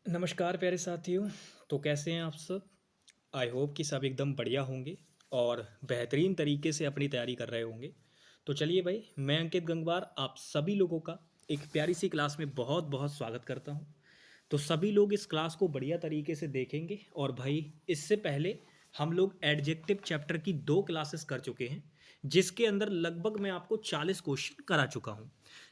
नमस्कार प्यारे साथियों। तो कैसे हैं आप सब? आई होप कि सब एकदम बढ़िया होंगे और बेहतरीन तरीके से अपनी तैयारी कर रहे होंगे। तो चलिए भाई, मैं अंकित गंगवार आप सभी लोगों का एक प्यारी सी क्लास में बहुत बहुत स्वागत करता हूं। तो सभी लोग इस क्लास को बढ़िया तरीके से देखेंगे और भाई इससे पहले हम लोग एडजेक्टिव चैप्टर की 2 क्लासेस कर चुके हैं, जिसके अंदर लगभग मैं आपको 40 क्वेश्चन करा चुका हूं।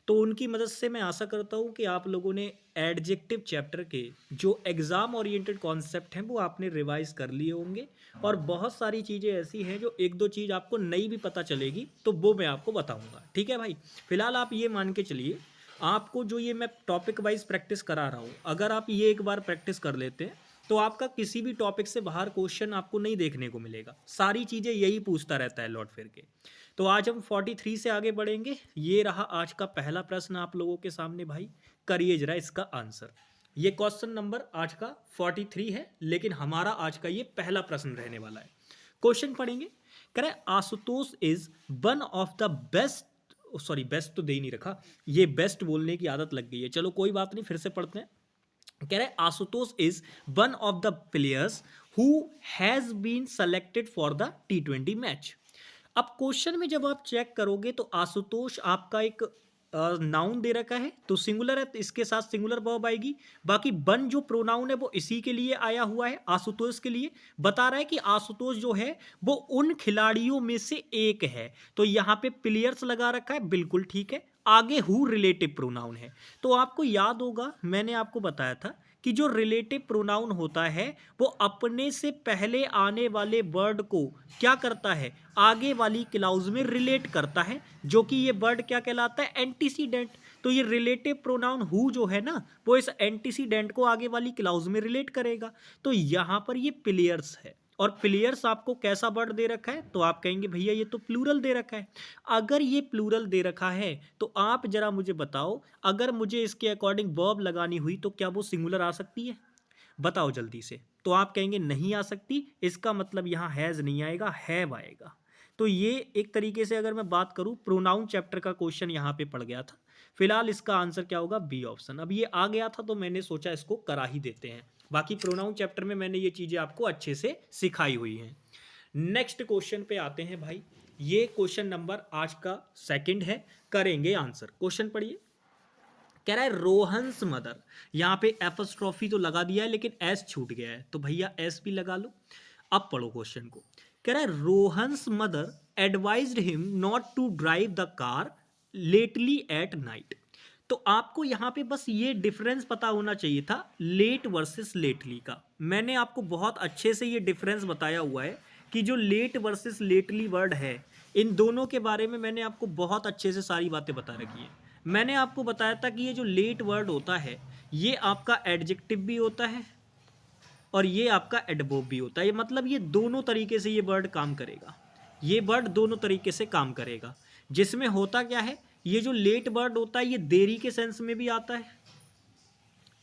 तो उनकी मदद से मैं आशा करता हूं कि आप लोगों ने एडजेक्टिव चैप्टर के जो एग्ज़ाम ओरिएंटेड कॉन्सेप्ट हैं वो आपने रिवाइज कर लिए होंगे। और बहुत सारी चीज़ें ऐसी हैं जो एक दो चीज़ आपको नई भी पता चलेगी, तो वो मैं आपको बताऊंगा। ठीक है भाई? फिलहाल आप ये मान के चलिए, आपको जो ये मैं टॉपिक वाइज प्रैक्टिस करा रहा हूँ, अगर आप ये एक बार प्रैक्टिस कर लेते हैं तो आपका किसी भी टॉपिक से बाहर क्वेश्चन आपको नहीं देखने को मिलेगा। सारी चीज़ें यही पूछता रहता है लौट फिर के। तो आज हम 43 से आगे बढ़ेंगे। ये रहा आज का पहला प्रश्न आप लोगों के सामने भाई। करिए जरा इसका आंसर। ये क्वेश्चन नंबर आज का 43 है, लेकिन हमारा आज का ये पहला प्रश्न रहने वाला है। क्वेश्चन पढ़ेंगे। कह रहे Ashutosh is one of the best, sorry best तो दे ही नहीं रखा, ये बेस्ट बोलने की आदत लग गई है। चलो कोई बात नहीं, फिर से पढ़ते हैं। कह रहे Ashutosh is one of the players who has been selected for the T20 match. अब क्वेश्चन में जब आप चेक करोगे तो आशुतोष आपका एक नाउन दे रखा है, तो सिंगुलर है, तो इसके साथ सिंगुलर वर्ब आएगी। बाकी वन जो प्रोनाउन है वो इसी के लिए आया हुआ है, आशुतोष के लिए। बता रहा है कि आशुतोष जो है वो उन खिलाड़ियों में से एक है। तो यहाँ पे प्लेयर्स लगा रखा है, बिल्कुल ठीक है। आगे हु रिलेटिव प्रोनाउन है। तो आपको याद होगा, मैंने आपको बताया था कि जो रिलेटिव प्रोनाउन होता है वो अपने से पहले आने वाले वर्ड को क्या करता है, आगे वाली क्लाउज में रिलेट करता है, जो कि ये वर्ड क्या कहलाता है, एंटीसीडेंट। तो ये रिलेटिव प्रोनाउन हु जो है ना, वो इस एंटीसीडेंट को आगे वाली क्लाउज में रिलेट करेगा। तो यहाँ पर ये प्लेयर्स है, और प्लेयर्स आपको कैसा वर्ड दे रखा है, तो आप कहेंगे भैया ये तो प्लूरल दे रखा है। अगर ये प्लूरल दे रखा है तो आप जरा मुझे बताओ, अगर मुझे इसके अकॉर्डिंग वर्ब लगानी हुई तो क्या वो सिंगुलर आ सकती है? बताओ जल्दी से। तो आप कहेंगे नहीं आ सकती, इसका मतलब यहाँ हैज़ नहीं आएगा, हैव आएगा। तो ये एक तरीके से अगर मैं बात करूँ, प्रोनाउन चैप्टर का क्वेश्चन यहाँ पे पड़ गया था। फिलहाल इसका आंसर क्या होगा, बी ऑप्शन। अब ये आ गया था तो मैंने सोचा इसको करा ही देते हैं। बाकी प्रोनाउन चैप्टर में मैंने ये चीज़ें आपको अच्छे से सिखाई हुई हैं। नेक्स्ट क्वेश्चन पे आते हैं भाई। ये क्वेश्चन नंबर आज का सेकंड है, करेंगे आंसर। क्वेश्चन पढ़िए। कह रहा है रोहन्स मदर, यहाँ पे एपस्ट्रॉफी तो लगा दिया है लेकिन एस छूट गया है, तो भैया एस भी लगा लो। अब पढ़ो क्वेश्चन को। कह रहा है Rohan's mother advised him not to drive the car lately at night. तो आपको यहाँ पे बस ये डिफरेंस पता होना चाहिए था, लेट वर्सेस लेटली का। मैंने आपको बहुत अच्छे से ये डिफरेंस बताया हुआ है कि जो लेट वर्सेस लेटली वर्ड है, इन दोनों के बारे में मैंने आपको बहुत अच्छे से सारी बातें बता रखी है। मैंने आपको बताया था कि ये जो लेट वर्ड होता है ये आपका एडजेक्टिव भी होता है और ये आपका एडवर्ब भी होता है। ये मतलब ये दोनों तरीके से ये वर्ड काम करेगा। ये वर्ड दोनों तरीके से काम करेगा। जिसमें होता क्या है, ये जो लेट वर्ड होता है ये देरी के सेंस में भी आता है,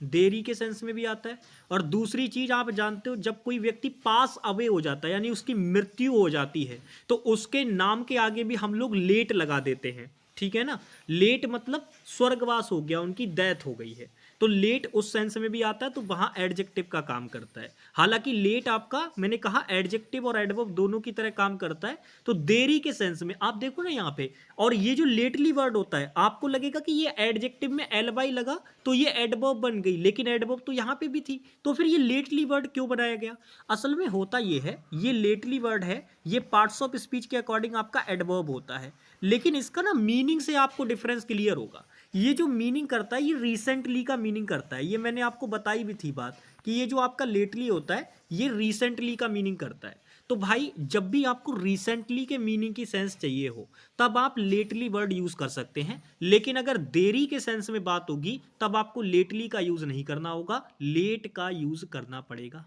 देरी के सेंस में भी आता है। और दूसरी चीज आप जानते हो, जब कोई व्यक्ति पास अवे हो जाता है यानी उसकी मृत्यु हो जाती है, तो उसके नाम के आगे भी हम लोग लेट लगा देते हैं। ठीक है ना? लेट मतलब स्वर्गवास हो गया, उनकी डेथ हो गई है, तो लेट उस सेंस में भी आता है, तो वहां एडजेक्टिव का काम करता है। हालांकि लेट आपका, मैंने कहा एडजेक्टिव और एडवर्ब दोनों की तरह काम करता है। तो देरी के सेंस में आप देखो ना यहाँ पे, और ये जो लेटली वर्ड होता है आपको लगेगा कि ये एडजेक्टिव में एल बाई लगा तो ये एडवर्ब बन गई, लेकिन एडवर्ब तो यहाँ पे भी थी, तो फिर ये लेटली वर्ड क्यों बनाया गया? असल में होता ये है, ये लेटली वर्ड है, ये पार्ट्स ऑफ स्पीच के अकॉर्डिंग आपका एडवर्ब होता है, लेकिन इसका ना मीनिंग से आपको डिफरेंस क्लियर होगा। ये जो मीनिंग करता है ये रिसेंटली का मीनिंग करता है, ये मैंने आपको बताई भी थी बात कि ये जो आपका लेटली होता है ये रिसेंटली का मीनिंग करता है। तो भाई जब भी आपको रिसेंटली के मीनिंग की सेंस चाहिए हो तब आप लेटली वर्ड यूज कर सकते हैं, लेकिन अगर देरी के सेंस में बात होगी तब आपको लेटली का यूज नहीं करना होगा, लेट का यूज करना पड़ेगा।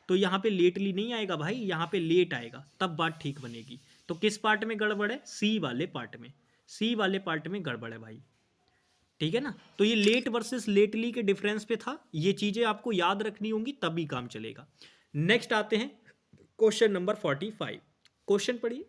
तो यहाँ पे लेटली नहीं आएगा भाई, यहाँ पे लेट आएगा, तब बात ठीक बनेगी। तो किस पार्ट में गड़बड़ है? सी वाले पार्ट में, सी वाले पार्ट में गड़बड़ है भाई। ठीक है ना? तो ये लेट वर्सेस लेटली के डिफरेंस पे था, ये चीजें आपको याद रखनी होंगी तभी काम चलेगा। नेक्स्ट आते हैं क्वेश्चन नंबर 45। क्वेश्चन पढ़िए।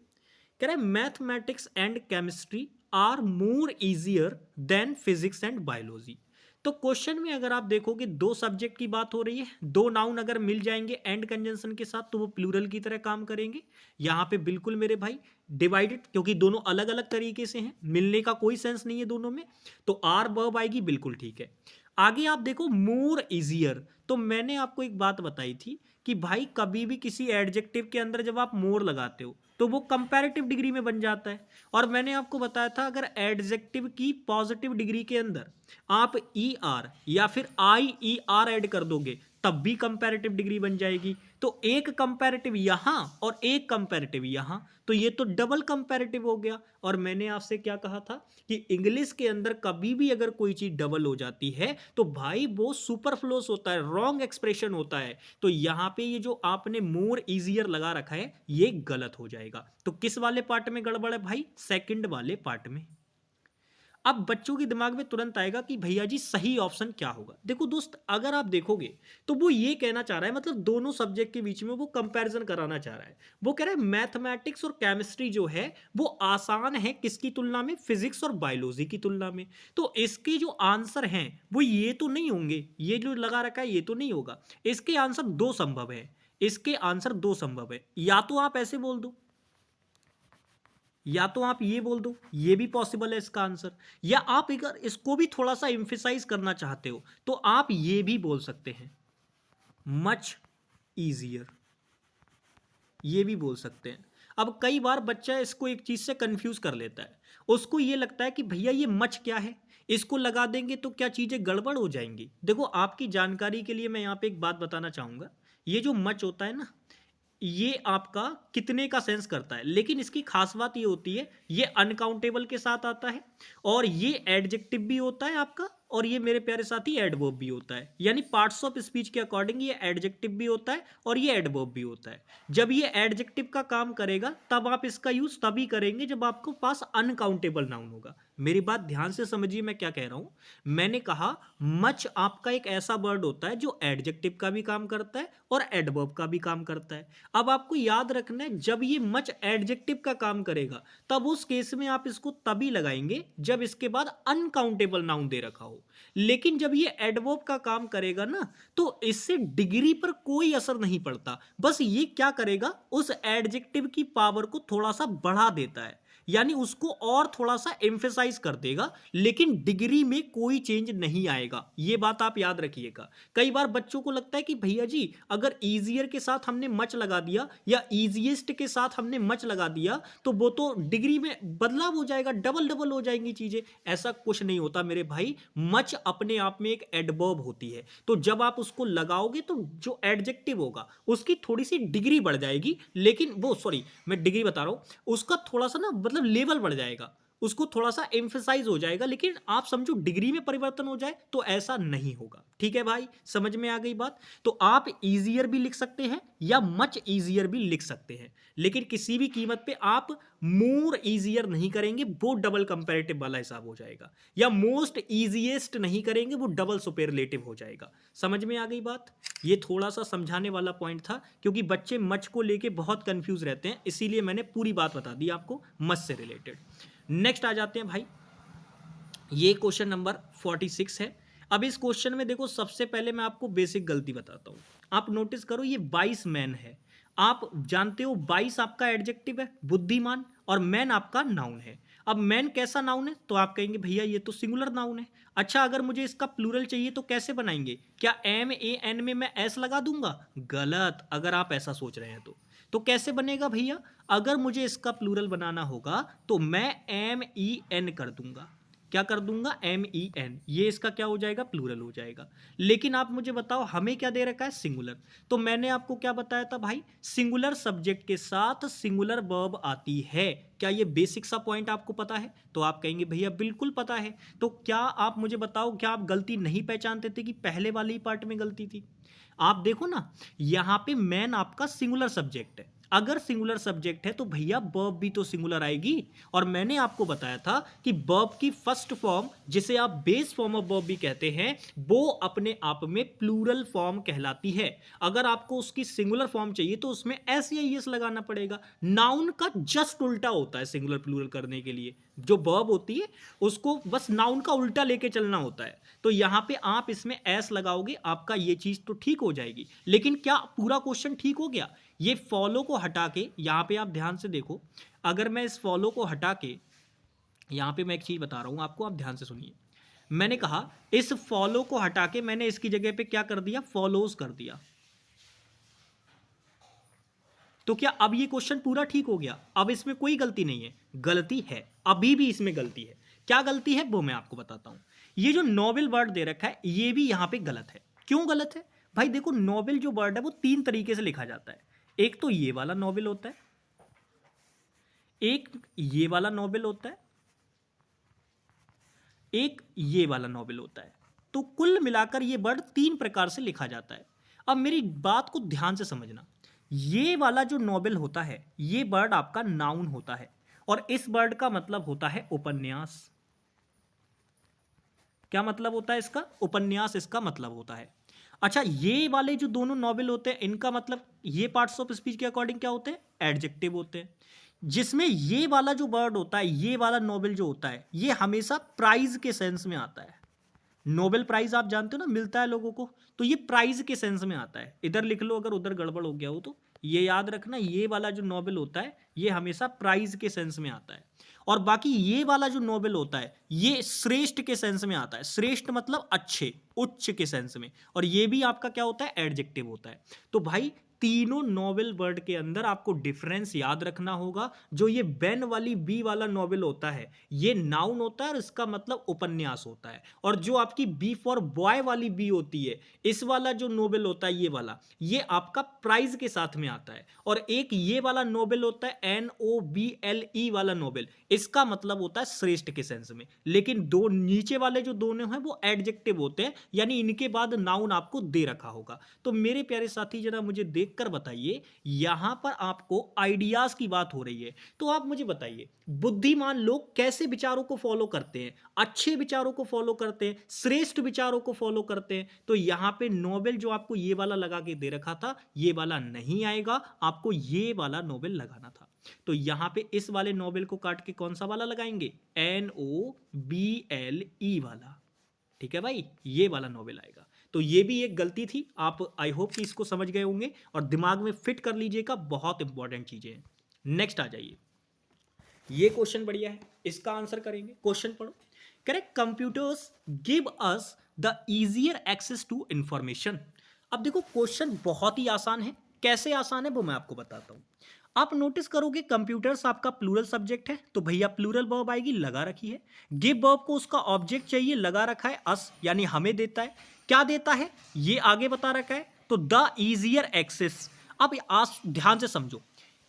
कह रहा है mathematics and chemistry are more easier than physics and biology. तो क्वेश्चन में अगर आप देखोगे दो सब्जेक्ट की बात हो रही है, दो नाउन अगर मिल जाएंगे एंड कंजंक्शन के साथ तो वो प्लूरल की तरह काम करेंगे। यहाँ पे बिल्कुल मेरे भाई डिवाइडेड, क्योंकि दोनों अलग अलग तरीके से हैं, मिलने का कोई सेंस नहीं है दोनों में, तो आर वर्ब आएगी, बिल्कुल ठीक है। आगे आप देखो मोर इजियर, तो मैंने आपको एक बात बताई थी कि भाई कभी भी किसी एडजेक्टिव के अंदर जब आप मोर लगाते हो तो वो कंपैरेटिव डिग्री में बन जाता है। और मैंने आपको बताया था अगर एडजेक्टिव की पॉजिटिव डिग्री के अंदर आप ई आर या फिर आई ई आर ऐड कर दोगे तब भी कंपैरेटिव डिग्री बन जाएगी। तो एक कंपैरेटिव यहां और एक कंपैरेटिव यहां, तो ये तो डबल कंपैरेटिव हो गया। और मैंने आपसे क्या कहा था कि इंग्लिश के अंदर कभी भी अगर कोई चीज डबल हो जाती है तो भाई वो सुपरफ्लोस होता है, रॉन्ग एक्सप्रेशन होता है। तो यहां पे ये जो आपने मोर इजियर लगा रखा है ये गलत हो जाएगा। तो किस वाले पार्ट में गड़बड़ है भाई? सेकंड वाले पार्ट में। अब बच्चों के दिमाग में तुरंत आएगा कि भैया जी सही ऑप्शन क्या होगा। देखो दोस्त, अगर आप देखोगे तो वो ये कहना चाह रहा है, मतलब दोनों सब्जेक्ट के बीच में वो कंपैरिजन कराना चाह रहा है। वो कह रहा है मैथमेटिक्स और केमिस्ट्री जो है वो आसान है किसकी तुलना में? फिजिक्स और बायोलॉजी की तुलना में। तो इसके जो आंसर हैं वो ये तो नहीं होंगे, ये जो लगा रखा है ये तो नहीं होगा। इसके आंसर दो संभव है, इसके आंसर दो संभव है। या तो आप ऐसे बोल दो, या तो आप ये बोल दो, ये भी पॉसिबल है इसका आंसर। या आप अगर इसको भी थोड़ा सा एम्फेसाइज करना चाहते हो तो आप ये भी बोल सकते हैं मच इजियर, ये भी बोल सकते हैं। अब कई बार बच्चा इसको एक चीज से कंफ्यूज कर लेता है, उसको ये लगता है कि भैया ये मच क्या है, इसको लगा देंगे तो क्या चीजें गड़बड़ हो जाएंगी। देखो आपकी जानकारी के लिए मैं यहाँ पे एक बात बताना चाहूंगा, ये जो मच होता है ना ये आपका कितने का सेंस करता है, लेकिन इसकी खास बात ये होती है ये अनकाउंटेबल के साथ आता है और ये एडजेक्टिव भी होता है आपका, और ये मेरे प्यारे साथी एडवर्ब भी होता है। यानी पार्ट्स ऑफ स्पीच के अकॉर्डिंग ये एडजेक्टिव भी होता है और ये एडवर्ब भी होता है। जब ये एडजेक्टिव का काम करेगा तब आप इसका यूज तभी करेंगे जब आपको पास अनकाउंटेबल नाउन होगा। मेरी बात ध्यान से समझिए मैं क्या कह रहा हूं। मैंने कहा मच आपका एक ऐसा वर्ड होता है जो एडजेक्टिव का भी काम करता है और एडवर्ब का भी काम करता है। अब आपको याद रखना है जब ये मच एडजेक्टिव का काम करेगा तब उस केस में आप इसको तभी लगाएंगे जब इसके बाद अनकाउंटेबल नाउन दे रखा हो। लेकिन जब ये एडवर्ब का काम करेगा ना तो इससे डिग्री पर कोई असर नहीं पड़ता, बस ये क्या करेगा उस एडजेक्टिव की पावर को थोड़ा सा बढ़ा देता है, यानी उसको और थोड़ा सा एम्फेसाइज कर देगा, लेकिन डिग्री में कोई चेंज नहीं आएगा। ये बात आप याद रखिएगा। कई बार बच्चों को लगता है कि भैया जी अगर इजियर के साथ हमने मच लगा दिया या इजिएस्ट के साथ हमने मच लगा दिया तो वो तो डिग्री में बदलाव हो जाएगा, डबल डबल हो जाएंगी चीजें। ऐसा कुछ नहीं होता मेरे भाई, मच अपने आप में एक एडवर्ब होती है, तो जब आप उसको लगाओगे तो जो एडजेक्टिव होगा उसकी थोड़ी सी डिग्री बढ़ जाएगी, लेकिन वो सॉरी मैं डिग्री बता रहा हूं, उसका थोड़ा सा ना मतलब लेवल बढ़ जाएगा, उसको थोड़ा सा एम्फेसाइज हो जाएगा, लेकिन आप समझो डिग्री में परिवर्तन हो जाए तो ऐसा नहीं होगा। ठीक है भाई, समझ में आ गई बात? तो आप इजियर भी लिख सकते हैं या मच इजियर भी लिख सकते हैं, लेकिन किसी भी कीमत पे आप मोर इजियर नहीं करेंगे, वो डबल कंपैरेटिव वाला हिसाब हो जाएगा। या मोस्ट इजीएस्ट नहीं करेंगे, वो डबल सुपरलेटिव हो जाएगा। समझ में आ गई बात? ये थोड़ा सा समझाने वाला पॉइंट था क्योंकि बच्चे मच को लेके बहुत कंफ्यूज रहते हैं, इसीलिए मैंने पूरी बात बता दी आपको मच से रिलेटेड। नेक्स्ट आ जाते हैं भाई, ये क्वेश्चन नंबर 46 है। अब इस क्वेश्चन में देखो सबसे पहले मैं आपको बेसिक गलती बताता हूं। आप नोटिस करो ये 22 मैन है। आप जानते हो 22 आपका एडजेक्टिव है बुद्धिमान और मैन आपका नाउन है। अब मैन कैसा नाउन है? तो आप कहेंगे भैया ये तो सिंगुलर नाउन है। अच्छा, अगर मुझे इसका प्लूरल चाहिए तो कैसे बनाएंगे? क्या एम ए एन में मैं एस लगा दूंगा? गलत, अगर आप ऐसा सोच रहे हैं तो कैसे बनेगा भैया? अगर मुझे इसका प्लूरल बनाना होगा तो मैं एम ई एन कर दूंगा। क्या कर दूंगा? एम ई एन, ये इसका क्या हो जाएगा? प्लूरल हो जाएगा। लेकिन आप मुझे बताओ हमें क्या दे रखा है? सिंगुलर। तो मैंने आपको क्या बताया था भाई? सिंगुलर सब्जेक्ट के साथ सिंगुलर वर्ब आती है। क्या ये बेसिक सा पॉइंट आपको पता है? तो आप कहेंगे भैया बिल्कुल पता है। तो क्या आप मुझे बताओ, क्या आप गलती नहीं पहचानते थे कि पहले वाले ही पार्ट में गलती थी? आप देखो ना, यहां पे मैन आपका सिंगुलर सब्जेक्ट है। अगर सिंगुलर सब्जेक्ट है तो भैया वर्ब भी तो सिंगुलर आएगी। और मैंने आपको बताया था कि वर्ब की फर्स्ट फॉर्म, जिसे आप बेस फॉर्म ऑफ वर्ब भी कहते हैं, वो अपने आप में प्लूरल फॉर्म कहलाती है। अगर आपको उसकी सिंगुलर फॉर्म चाहिए तो उसमें एस या एस लगाना पड़ेगा। नाउन का जस्ट उल्टा होता है सिंगुलर प्लूरल करने के लिए। जो वर्ब होती है उसको बस नाउन का उल्टा लेके चलना होता है। तो यहां पे आप इसमें एस लगाओगे, आपका ये चीज तो ठीक हो जाएगी। लेकिन क्या पूरा क्वेश्चन ठीक हो गया? ये फॉलो को हटा के, यहां पे आप ध्यान से देखो, अगर मैं इस फॉलो को हटा के, यहां पे मैं एक चीज बता रहा हूं आपको, आप ध्यान से सुनिए। मैंने कहा इस फॉलो को हटा के मैंने इसकी जगह पे क्या कर दिया, फॉलोज कर दिया। तो क्या अब ये क्वेश्चन पूरा ठीक हो गया? अब इसमें कोई गलती नहीं है? गलती है, अभी भी इसमें गलती है। क्या गलती है वो मैं आपको बताता हूं। ये जो नोबेल वर्ड दे रखा है ये भी यहां पे गलत है। क्यों गलत है भाई? देखो, नोबेल जो वर्ड है वो 3 तरीके से लिखा जाता है। एक तो ये वाला नोबेल होता है, एक ये वाला नोबेल होता है, एक ये वाला नोबेल होता है। तो कुल मिलाकर ये वर्ड 3 प्रकार से लिखा जाता है। अब मेरी बात को ध्यान से समझना, ये वाला जो नोबेल होता है ये वर्ड आपका नाउन होता है, और इस वर्ड का मतलब होता है उपन्यास। क्या मतलब होता है इसका? उपन्यास इसका मतलब होता है। अच्छा, ये वाले जो दोनों नॉवेल होते हैं इनका मतलब, ये पार्ट्स ऑफ स्पीच के अकॉर्डिंग क्या होते हैं? एडजेक्टिव होते हैं। जिसमें ये वाला जो वर्ड होता है, ये वाला नोबेल जो होता है, ये हमेशा प्राइज के सेंस में आता है। नोबेल प्राइज आप जानते हो ना, मिलता है लोगों को, तो ये प्राइज के सेंस में आता है। इधर लिख लो अगर उधर गड़बड़ हो गया हो तो। ये याद रखना, ये वाला जो नोबेल होता है ये हमेशा प्राइज के सेंस में आता है। और बाकी ये वाला जो नोबेल होता है ये श्रेष्ठ के सेंस में आता है। श्रेष्ठ मतलब अच्छे, उच्च के सेंस में। और ये भी आपका क्या होता है? एडजेक्टिव होता है। तो भाई तीनों नोबेल वर्ड के अंदर आपको डिफरेंस याद रखना होगा। जो ये बेन वाली बी वाला नोबेल होता है ये नाउन होता है और इसका मतलब उपन्यास होता है। और जो आपकी बी फॉर बॉय वाली बी होती है, इस वाला जो नोबेल होता है ये वाला, ये आपका प्राइज के साथ में आता है। और एक ये वाला नोबेल होता है NOBLE वाला नोबेल, इसका मतलब होता है श्रेष्ठ के सेंस में। लेकिन दो नीचे वाले जो दोनों हैं वो एडजेक्टिव होते हैं, यानी इनके बाद नाउन आपको दे रखा होगा। तो मेरे प्यारे साथी जरा मुझे देखकर बताइए, यहां पर आपको आइडियाज की बात हो रही है, तो आप मुझे बताइए बुद्धिमान लोग कैसे विचारों को फॉलो करते हैं? अच्छे विचारों को फॉलो करते हैं, श्रेष्ठ विचारों को फॉलो करते हैं। तो यहां पे नोबेल जो आपको ये वाला लगा के दे रखा था ये वाला नहीं आएगा, आपको ये वाला नोबेल लगाना था। तो यहां पे इस वाले नोबेल को काट के कौन सा वाला लगाएंगे? NOBLE वाला। ठीक है भाई, ये वाला नोबेल आएगा। तो ये भी एक गलती थी। आप आई होप कि इसको समझ गए होंगे और दिमाग में फिट कर लीजिएगा, बहुत इंपॉर्टेंट चीजें हैं। नेक्स्ट आ जाइए, ये क्वेश्चन बढ़िया है, इसका आंसर करेंगे। क्वेश्चन पढ़ो। Correct, computers give us the easier access to information. अब देखो क्वेश्चन बहुत ही आसान है। कैसे आसान है वो मैं आपको बताता हूं। आप नोटिस करोगे कंप्यूटर्स आपका प्लूरल सब्जेक्ट है, तो भैया प्लूरल वर्ब आएगी, लगा रखी है। गिव वर्ब को उसका ऑब्जेक्ट चाहिए, लगा रखा है अस, यानी हमें देता है। क्या देता है ये आगे बता रखा है, तो द इजियर एक्सेस। अब आज ध्यान से समझो,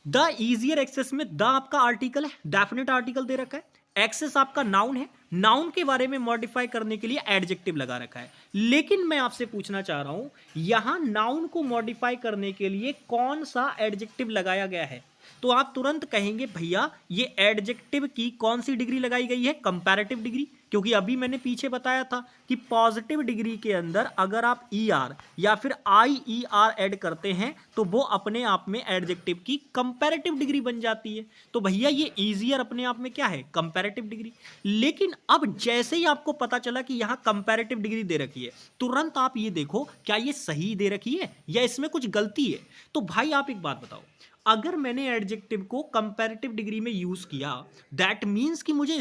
द इजियर एक्सेस में द आपका आर्टिकल है, डेफिनेट आर्टिकल दे रखा है। एक्सेस आपका नाउन है, नाउन के बारे में मॉडिफाई करने के लिए एडजेक्टिव लगा रखा है। लेकिन मैं आपसे पूछना चाह रहा हूं, यहां नाउन को मॉडिफाई करने के लिए कौन सा एडजेक्टिव लगाया गया है? तो आप तुरंत कहेंगे भैया ये एडजेक्टिव की कौन सी डिग्री लगाई गई है? Comparative degree. क्योंकि अभी मैंने पीछे बताया था कि पॉजिटिव डिग्री के अंदर अगर आप ER या फिर IER ऐड करते हैं तो वो अपने आप में एडजेक्टिव की कंपैरेटिव डिग्री बन जाती है। तो भैया ये ईजियर अपने आप में क्या है? Comparative degree. लेकिन अब जैसे ही आपको पता चला कि यहां कंपैरेटिव डिग्री दे रखी है, तुरंत आप ये देखो क्या ये सही दे रखी है या इसमें कुछ गलती है। तो भाई आप एक बात बताओ, अगर मैंने एडजेक्टिव को कंपैरेटिव डिग्री में यूज किया, दैट मींस कि मुझे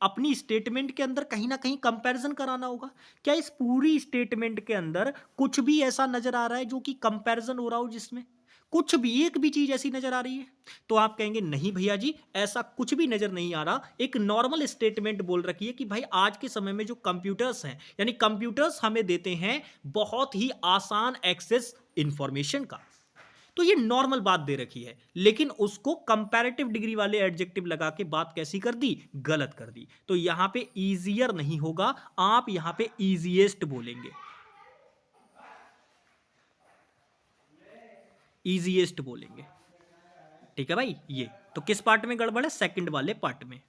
अपनी स्टेटमेंट के अंदर कहीं ना कहीं कंपैरिजन कराना होगा। क्या इस पूरी स्टेटमेंट के अंदर कुछ भी ऐसा नजर आ रहा है जो कि कंपैरिजन हो रहा हो, जिसमें कुछ भी एक भी चीज ऐसी नजर आ रही है? तो आप कहेंगे नहीं भैया जी ऐसा कुछ भी नजर नहीं आ रहा। एक नॉर्मल स्टेटमेंट बोल रखी है कि भाई आज के समय में जो कंप्यूटर्स हैं, यानी कंप्यूटर्स हमें देते हैं बहुत ही आसान एक्सेस इंफॉर्मेशन का। तो ये नॉर्मल बात दे रखी है, लेकिन उसको कंपैरेटिव डिग्री वाले एडजेक्टिव लगा के बात कैसी कर दी? गलत कर दी। तो यहां पे इजियर नहीं होगा, आप यहां पे इजीएस्ट बोलेंगे, इजीएस्ट बोलेंगे। ठीक है भाई, ये तो किस पार्ट में गड़बड़ है? सेकंड वाले पार्ट में।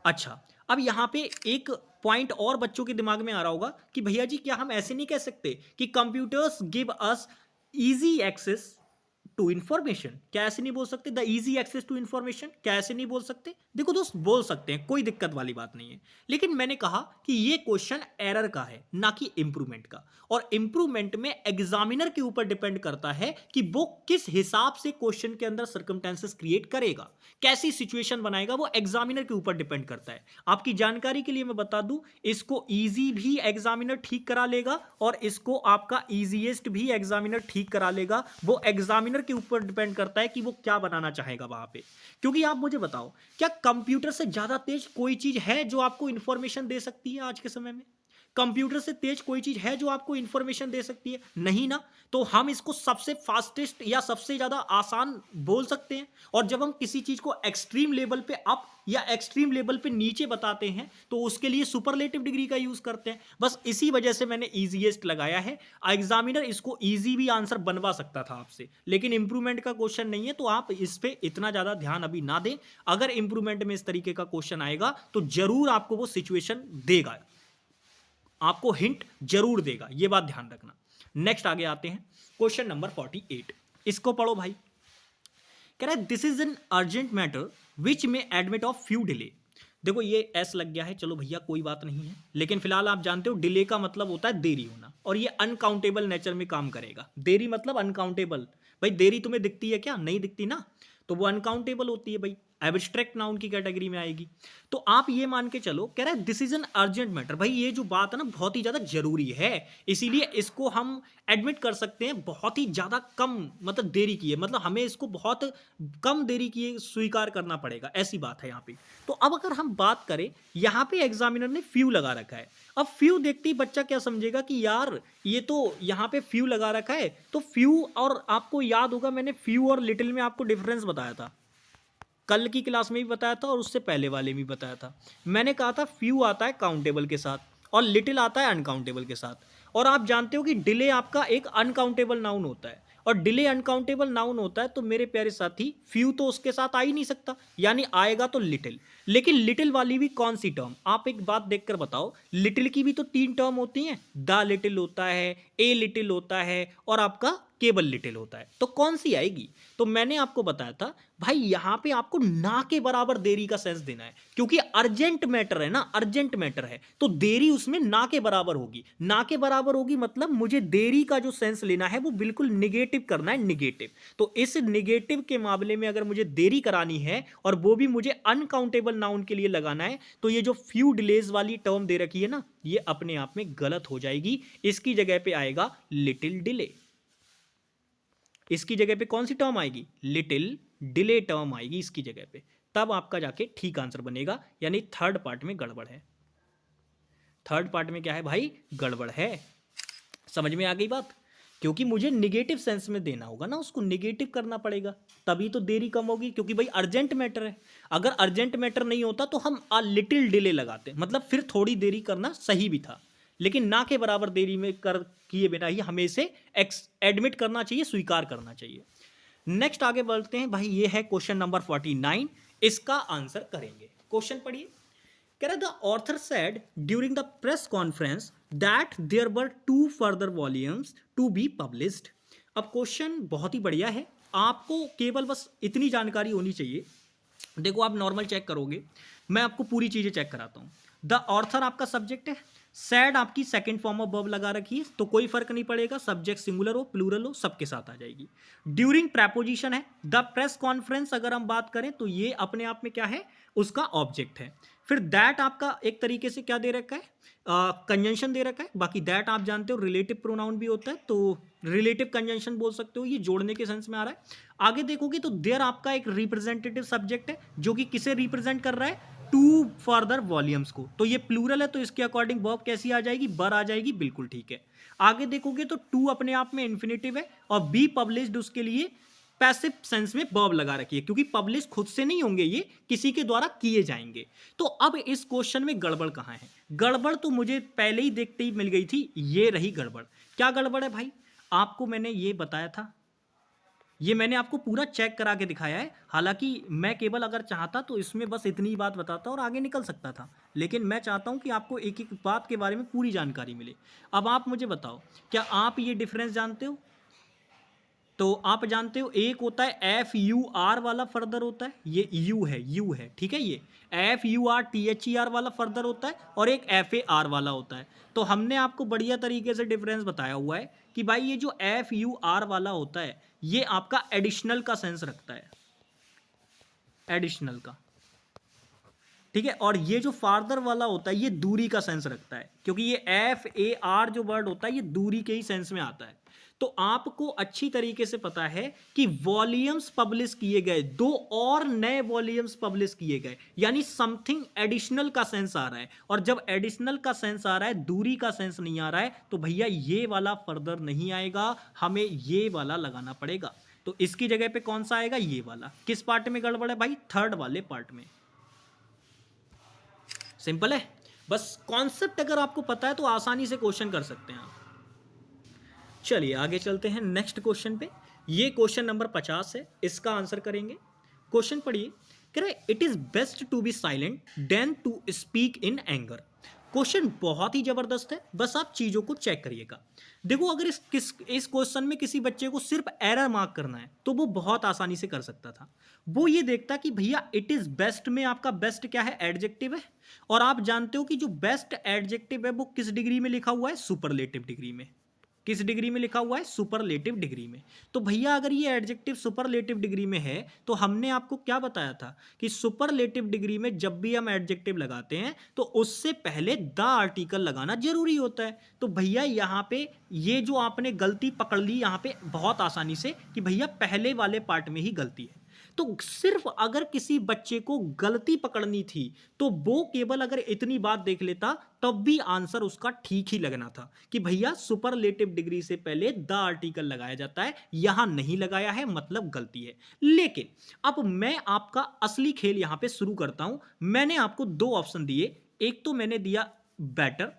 अच्छा, अब यहां पे एक पॉइंट और बच्चों के दिमाग में आ रहा होगा कि भैया जी क्या हम ऐसे नहीं कह सकते कि computers give us easy access to information, क्या ऐसे नहीं बोल सकते? The easy access to information, क्या ऐसे नहीं बोल सकते? देखो दोस्त, बोल सकते हैं, कोई दिक्कत वाली बात नहीं है। लेकिन मैंने कहा कि ये क्वेश्चन एरर का है, ना कि इंप्रूवमेंट का। और इंप्रूवमेंट में एग्जामिनर के ऊपर डिपेंड करता है कि वो किस हिसाब से क्वेश्चन के अंदर सर्कमस्टेंसेस क्रिएट करेगा, कैसी सिचुएशन बनाएगा, वो एग्जामिनर के ऊपर डिपेंड करता है। आपकी जानकारी के लिए मैं बता दूं, इसको इजी भी एग्जामिनर ठीक करा लेगा और इसको आपका इजीएस्ट भी एग्जामिनर ठीक करा लेगा। वो एग्जामिनर के ऊपर डिपेंड करता है कि वो क्या बनाना चाहेगा वहां पे। क्योंकि आप मुझे बताओ, क्या कंप्यूटर से ज्यादा तेज कोई चीज है जो आपको इंफॉर्मेशन दे सकती है आज के समय में? कंप्यूटर से तेज कोई चीज है जो आपको इंफॉर्मेशन दे सकती है? नहीं ना। तो हम इसको सबसे फास्टेस्ट या सबसे ज्यादा आसान बोल सकते हैं। और जब हम किसी चीज को एक्सट्रीम लेवल पे अप या एक्सट्रीम लेवल पे नीचे बताते हैं तो उसके लिए सुपरलेटिव डिग्री का यूज करते हैं। बस इसी वजह से मैंने इजीएस्ट लगाया है। एग्जामिनर इसको इजी भी आंसर बनवा सकता था आपसे, लेकिन इंप्रूवमेंट का क्वेश्चन नहीं है, तो आप इस पे इतना ज्यादा ध्यान अभी ना दें। अगर इंप्रूवमेंट में इस तरीके का क्वेश्चन आएगा तो जरूर आपको वो सिचुएशन देगा, आपको हिंट जरूर देगा, ये बात ध्यान रखना। नेक्स्ट आगे आते हैं, क्वेश्चन नंबर 48। इसको पढ़ो भाई। कह रहा है this is an urgent matter which में एडमिट ऑफ फ्यू डिले। देखो ये एस लग गया है, चलो भैया कोई बात नहीं है, लेकिन फिलहाल आप जानते हो डिले का मतलब होता है देरी होना, और ये अनकाउंटेबल नेचर में काम करेगा। देरी मतलब अनकाउंटेबल। भाई देरी तुम्हें दिखती है क्या? नहीं दिखती ना, तो वो अनकाउंटेबल होती है भाई, एब्स्ट्रैक्ट नाउन की कैटेगरी में आएगी। तो आप ये मान के चलो, कह रहा है this is an urgent matter. भाई ये जो बात है ना बहुत ही ज्यादा जरूरी है, इसीलिए इसको हम एडमिट कर सकते हैं बहुत ही ज्यादा कम मतलब देरी की है, मतलब हमें इसको बहुत कम देरी की स्वीकार करना पड़ेगा, ऐसी बात है यहाँ पे। तो अब अगर हम बात करें, यहाँ पे एग्जामिनर ने फ्यू लगा रखा है। अब फ्यू देखते ही बच्चा क्या समझेगा कि यार ये तो यहाँ पे फ्यू लगा रखा है, तो फ्यू, और आपको याद होगा मैंने फ्यू और लिटिल में आपको डिफरेंस बताया था, कल की क्लास में भी बताया था और उससे पहले वाले में भी बताया था। मैंने कहा था फ्यू आता है काउंटेबल के साथ और लिटिल आता है अनकाउंटेबल के साथ। और आप जानते हो कि डिले आपका एक अनकाउंटेबल नाउन होता है, और डिले अनकाउंटेबल नाउन होता है, तो मेरे प्यारे साथी फ्यू तो उसके साथ आ ही नहीं सकता, यानी आएगा तो लिटिल। लेकिन लिटिल वाली भी कौन सी टर्म, आप एक बात देखकर बताओ, लिटिल की भी तो 3 टर्म होती हैं, द लिटिल होता है, ए लिटिल होता है, और आपका केबल लिटिल होता है, तो कौन सी आएगी? तो मैंने आपको बताया था भाई यहां पे आपको ना के बराबर देरी का सेंस देना है, क्योंकि अर्जेंट मैटर है ना, अर्जेंट मैटर है, तो देरी उसमें ना के बराबर होगी। ना के बराबर होगी मतलब मुझे देरी का जो सेंस लेना है वो बिल्कुल निगेटिव करना है, निगेटिव। तो इस निगेटिव के मामले में अगर मुझे देरी करानी है और वो भी मुझे अनकाउंटेबल नाउन के लिए लगाना है, तो ये जो फ्यू डिलेज वाली टर्म दे रखी है ना, ये अपने आप में गलत हो जाएगी। इसकी जगह पे आएगा लिटिल डिले। इसकी जगह पे कौन सी टर्म आएगी? लिटिल डिले टर्म आएगी इसकी जगह पे, तब आपका जाके ठीक आंसर बनेगा। यानी थर्ड पार्ट में गड़बड़ है। थर्ड पार्ट में क्या है भाई? गड़बड़ है। समझ में आ गई बात? क्योंकि मुझे निगेटिव सेंस में देना होगा ना, उसको निगेटिव करना पड़ेगा, तभी तो देरी कम होगी, क्योंकि भाई अर्जेंट मैटर है। अगर अर्जेंट मैटर नहीं होता तो हम अ लिटिल डिले लगाते, मतलब फिर थोड़ी देरी करना सही भी था, लेकिन ना के बराबर देरी में कर किए बिना ही हमें इसे एडमिट करना चाहिए, स्वीकार करना चाहिए। नेक्स्ट आगे बढ़ते हैं भाई, ये है क्वेश्चन नंबर 49। इसका आंसर करेंगे। क्वेश्चन पढ़िए। कह रहा the author said during the press conference that there were 2 further volumes to be published. अब क्वेश्चन बहुत ही बढ़िया है, आपको केवल बस इतनी जानकारी होनी चाहिए। देखो आप नॉर्मल चेक करोगे, मैं आपको पूरी चीजें चेक कराता हूँ। द ऑर्थर आपका सब्जेक्ट है, सैड आपकी सेकंड फॉर्म ऑफ वर्ब लगा रखी है, तो कोई फर्क नहीं पड़ेगा, सब्जेक्ट सिंगुलर हो प्लूरल हो सबके साथ आ जाएगी। ड्यूरिंग प्रेपोजिशन है, द प्रेस कॉन्फ्रेंस अगर हम बात करें तो ये अपने आप में क्या है? उसका ऑब्जेक्ट है। फिर दैट आपका एक तरीके से क्या दे रखा है? कंजंक्शन दे रखा है। बाकी दैट आप जानते हो रिलेटिव प्रोनाउन भी होता है, तो रिलेटिव कंजंक्शन बोल सकते हो, ये जोड़ने के सेंस में आ रहा है। आगे देखोगे तो देयर आपका एक रिप्रेजेंटेटिव सब्जेक्ट है, जो कि किसे रिप्रेजेंट कर रहा है? 2 फर्दर वॉल्यूम्स को। तो ये प्लूरल है, तो इसके अकॉर्डिंग वर्ब कैसी आ जाएगी? बर आ जाएगी, बिल्कुल ठीक है। आगे देखोगे तो 2 अपने आप में इन्फिनेटिव है, और बी पब्लिश्ड उसके लिए पैसिव सेंस में वर्ब लगा रखी है, क्योंकि पब्लिश खुद से नहीं होंगे, ये किसी के द्वारा किए जाएंगे। तो अब इस क्वेश्चन में गड़बड़ कहां है? गड़बड़ तो मुझे पहले ही देखते ही मिल गई थी, ये रही गड़बड़। क्या गड़बड़ है भाई? आपको मैंने ये बताया था, ये मैंने आपको पूरा चेक करा के दिखाया है। हालांकि मैं केवल अगर चाहता तो इसमें बस इतनी ही बात बताता और आगे निकल सकता था, लेकिन मैं चाहता हूं कि आपको एक एक बात के बारे में पूरी जानकारी मिले। अब आप मुझे बताओ, क्या आप ये डिफरेंस जानते हो? तो आप जानते हो एक होता है FUR वाला फर्दर होता है, ये यू है, ठीक है। ये FUR THER वाला फर्दर होता है और एक FAR वाला होता है। तो हमने आपको बढ़िया तरीके से डिफरेंस बताया हुआ है कि भाई ये जो FUR वाला होता है ये आपका एडिशनल का सेंस रखता है, एडिशनल का, ठीक है। और ये जो फार्दर वाला होता है ये दूरी का सेंस रखता है, क्योंकि ये FAR जो वर्ड होता है ये दूरी के ही सेंस में आता है। तो आपको अच्छी तरीके से पता है कि वॉल्यूम्स पब्लिश किए गए, 2 और नए वॉल्यूम्स पब्लिश किए गए, यानी समथिंग एडिशनल का सेंस आ रहा है। और जब एडिशनल का सेंस आ रहा है, दूरी का सेंस नहीं आ रहा है, तो भैया ये वाला फर्दर नहीं आएगा, हमें ये वाला लगाना पड़ेगा। तो इसकी जगह पे कौन सा आएगा? ये वाला। किस पार्ट में गड़बड़ है भाई? थर्ड वाले पार्ट में। सिंपल है, बस कॉन्सेप्ट अगर आपको पता है तो आसानी से क्वेश्चन कर सकते हैं आप। चलिए आगे चलते हैं नेक्स्ट क्वेश्चन पे। ये क्वेश्चन नंबर 50 है, इसका आंसर करेंगे। क्वेश्चन पढ़िए, कह रहे it is best to be silent than to speak in anger. Question बहुत ही जबरदस्त है, बस आप चीजों को चेक करिएगा। देखो अगर इस क्वेश्चन में किसी बच्चे को सिर्फ एरर मार्क करना है तो वो बहुत आसानी से कर सकता था। वो ये देखता कि भैया इट इज बेस्ट में आपका बेस्ट क्या है? एडजेक्टिव है। और आप जानते हो कि जो बेस्ट एडजेक्टिव है वो किस डिग्री में लिखा हुआ है? सुपरलेटिव डिग्री में। किस डिग्री में लिखा हुआ है? सुपरलेटिव डिग्री में। तो भैया अगर ये एडजेक्टिव सुपरलेटिव डिग्री में है तो हमने आपको क्या बताया था कि सुपरलेटिव डिग्री में जब भी हम एडजेक्टिव लगाते हैं तो उससे पहले द आर्टिकल लगाना जरूरी होता है। तो भैया यहाँ पे ये जो आपने गलती पकड़ ली यहाँ पे बहुत आसानी से कि भैया पहले वाले पार्ट में ही गलती है। तो सिर्फ अगर किसी बच्चे को गलती पकड़नी थी तो वो केवल अगर इतनी बात देख लेता तब भी आंसर उसका ठीक ही लगना था कि भैया सुपरलेटिव डिग्री से पहले द आर्टिकल लगाया जाता है, यहां नहीं लगाया है मतलब गलती है। लेकिन अब मैं आपका असली खेल यहां पे शुरू करता हूं। मैंने आपको 2 ऑप्शन दिए, एक तो मैंने दिया बेटर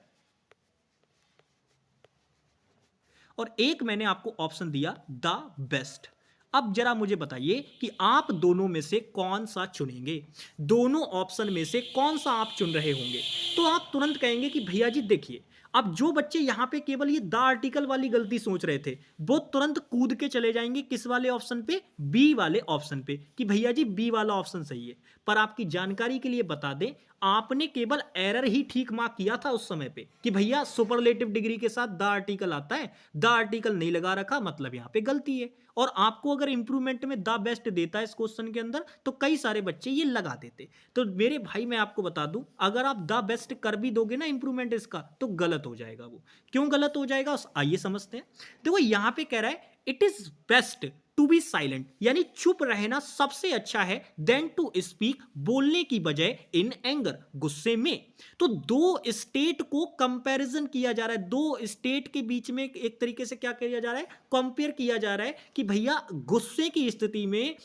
और एक मैंने आपको ऑप्शन दिया द बेस्ट। अब जरा मुझे बताइए कि आप दोनों में से कौन सा चुनेंगे? दोनों ऑप्शन में से कौन सा आप चुन रहे होंगे? तो आप तुरंत कहेंगे कि भैया जी देखिए, अब जो बच्चे यहां पे केवल ये द आर्टिकल वाली गलती सोच रहे थे वो तुरंत कूद के चले जाएंगे किस वाले ऑप्शन पे? बी वाले ऑप्शन पे, कि भैया जी बी वाला ऑप्शन सही है। पर आपकी जानकारी के लिए बता दें, आपने केवल एरर ही ठीक मार्क किया था उस समय पे कि भैया सुपरलेटिव डिग्री के साथ द आर्टिकल आता है, द आर्टिकल नहीं लगा रखा मतलब यहां पे गलती है। और आपको अगर इंप्रूवमेंट में द बेस्ट देता है इस क्वेश्चन के अंदर तो कई सारे बच्चे ये लगा देते। तो मेरे भाई मैं आपको बता दूं, अगर आप द बेस्ट कर भी दोगे ना इंप्रूवमेंट इसका तो गलत हो जाएगा। वो क्यों गलत हो जाएगा आइए समझते हैं। देखो यहां पे कह रहा है it is best to be silent, यानी चुप रहना सबसे अच्छा है, देन टू स्पीक, बोलने की बजाय, इन एंगर, गुस्से में। तो दो स्टेट को कंपैरिजन किया जा रहा है, दो स्टेट के बीच में एक तरीके से क्या किया जा रहा है? कंपेयर किया जा रहा है कि भैया गुस्से की स्थिति में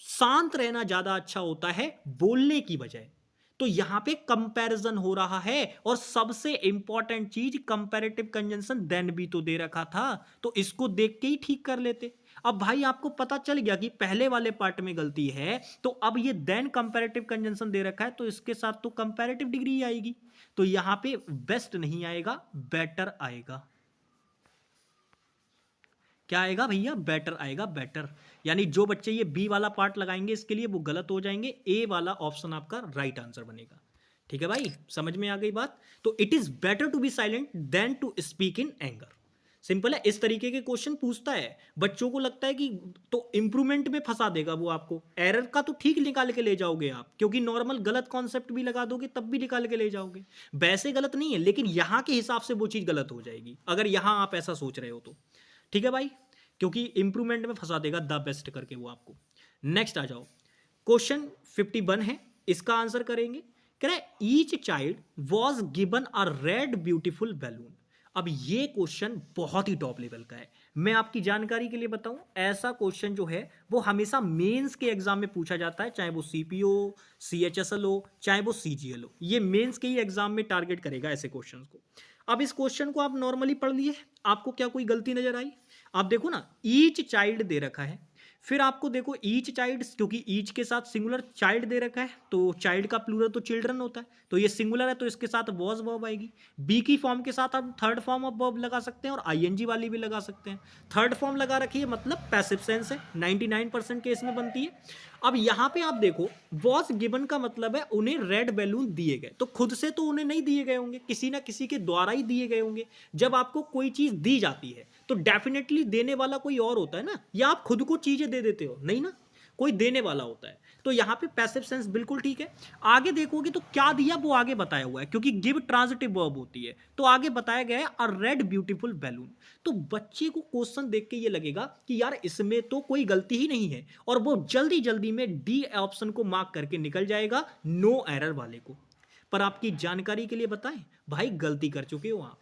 शांत रहना ज्यादा अच्छा होता है बोलने की बजाय। तो यहां पे कंपैरिजन हो रहा है और सबसे इंपॉर्टेंट चीज कंपैरेटिव कंजंक्शन देन भी तो दे रखा था, तो इसको देख के ही ठीक कर लेते। अब भाई आपको पता चल गया कि पहले वाले पार्ट में गलती है, तो अब ये देन कंपैरेटिव कंजंक्शन दे रखा है तो इसके साथ तो कंपैरेटिव डिग्री आएगी। तो यहां पे बेस्ट नहीं आएगा, बेटर आएगा। क्या आएगा भैया? बेटर आएगा, बेटर। यानी जो बच्चे ये बी वाला पार्ट लगाएंगे इसके लिए वो गलत हो जाएंगे, ए वाला ऑप्शन आपका राइट आंसर बनेगा। ठीक है भाई, समझ में आ गई बात? तो it is better to be silent than to speak in anger. Simple है, इस तरीके के क्वेश्चन पूछता है, बच्चों को लगता है कि तो इंप्रूवमेंट में फंसा देगा वो आपको, एरर का तो ठीक निकाल के ले जाओगे आप, क्योंकि नॉर्मल गलत कॉन्सेप्ट भी लगा दोगे तब भी निकाल के ले जाओगे। वैसे गलत नहीं है लेकिन यहां के हिसाब से वो चीज गलत हो जाएगी अगर यहां आप ऐसा सोच रहे हो तो। ठीक है भाई, क्योंकि इंप्रूवमेंट में फंसा देगा द बेस्ट करके वो आपको। नेक्स्ट आ जाओ, क्वेश्चन 51 है, इसका आंसर करेंगे। कह रहा है each child was given a red beautiful balloon. अब ये क्वेश्चन बहुत ही टॉप लेवल का है। मैं आपकी जानकारी के लिए बताऊं, ऐसा क्वेश्चन जो है वो हमेशा मेंस के एग्जाम में पूछा जाता है, चाहे वो सीपीओ, सीएचएसएल हो, चाहे वो सीजीएल हो। ये मेंस के ही एग्जाम में टारगेट करेगा ऐसे क्वेश्चन को। अब इस क्वेश्चन को आप नॉर्मली पढ़ लिए, आपको क्या कोई गलती नजर आई? आप देखो ना, ईच चाइल्ड दे रखा है, फिर आपको देखो ईच चाइल्ड, क्योंकि ईच के साथ सिंगुलर चाइल्ड दे रखा है तो चाइल्ड का प्लूरल तो चिल्ड्रन होता है, तो ये सिंगुलर है तो इसके साथ वॉज वर्ब आएगी। बी की फॉर्म के साथ आप थर्ड फॉर्म ऑफ वर्ब लगा सकते हैं और आईएनजी वाली भी लगा सकते हैं। थर्ड फॉर्म लगा रखी है मतलब पैसिव सेंस है, 99% केस में बनती है। अब यहाँ पे आप देखो वॉज गिवन का मतलब है उन्हें रेड बैलून दिए गए, तो खुद से तो उन्हें नहीं दिए गए होंगे, किसी ना किसी के द्वारा ही दिए गए होंगे। जब आपको कोई चीज दी जाती है तो डेफिनेटली देने वाला कोई और होता है ना, या आप खुद को चीजें दे देते हो, नहीं ना, कोई देने वाला होता है। तो यहाँ पे पैसिव सेंस बिल्कुल ठीक है। आगे देखोगे तो क्या दिया वो आगे बताया हुआ है, क्योंकि गिव ट्रांजिटिव वर्ब होती है, तो आगे बताया गया है अ रेड ब्यूटीफुल बैलून। तो बच्चे को क्वेश्चन देख के ये लगेगा कि यार इसमें तो कोई गलती ही नहीं है, और वो जल्दी जल्दी में डी ऑप्शन को मार्क करके निकल जाएगा नो एरर वाले को। पर आपकी जानकारी के लिए बताएं, भाई गलती कर चुके हो आप।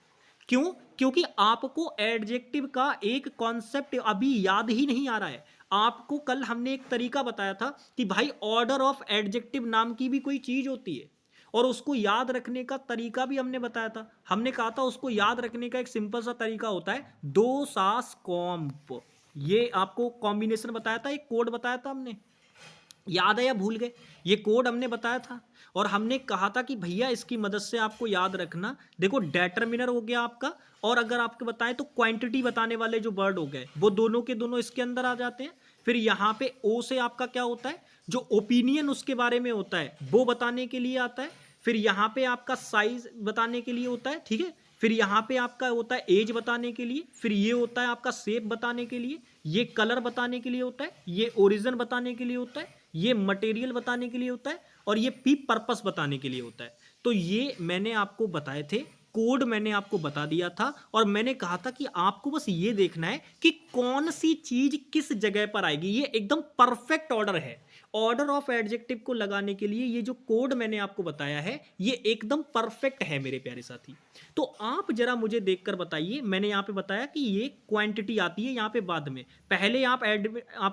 क्यों? क्योंकि आपको एडजेक्टिव का एक कॉन्सेप्ट अभी याद ही नहीं आ रहा है। आपको कल हमने एक तरीका बताया था कि भाई ऑर्डर ऑफ एडजेक्टिव नाम की भी कोई चीज होती है, और उसको याद रखने का तरीका भी हमने बताया था। हमने कहा था उसको याद रखने का एक सिंपल सा तरीका होता है दो सास कॉम्प। ये आपको कॉम्बिनेशन बताया था, एक कोड बताया था हमने, याद है या भूल गए? ये कोड हमने बताया था और हमने कहा था कि भैया इसकी मदद से आपको याद रखना। देखो डेटर्मिनर हो गया आपका, और अगर आपको बताएं तो क्वांटिटी बताने वाले जो वर्ड हो गए वो दोनों के दोनों इसके अंदर आ जाते हैं। फिर यहाँ पे ओ से आपका क्या होता है, जो ओपिनियन उसके बारे में होता है वो बताने के लिए आता है। फिर यहाँ पे आपका साइज बताने के लिए होता है, ठीक है। फिर यहाँ पे आपका होता है एज बताने के लिए। फिर ये होता है आपका शेप बताने के लिए। ये कलर बताने के लिए होता है। ये ओरिजिन बताने के लिए होता है। ये मटेरियल बताने के लिए होता है। और ये पी पर्पस बताने के लिए होता है। तो ये मैंने आपको बताए थे, कोड मैंने आपको बता दिया था, और मैंने कहा था कि आपको बस ये देखना है कि कौन सी चीज किस जगह पर आएगी। ये एकदम परफेक्ट ऑर्डर है। ऑर्डर ऑफ एडजेक्टिव को लगाने के लिए ये जो कोड मैंने आपको बताया है ये एकदम परफेक्ट है मेरे प्यारे साथी। तो आप जरा मुझे देखकर बताइए, मैंने यहाँ पे बताया कि ये क्वांटिटी आती है यहाँ पे बाद में। पहले आप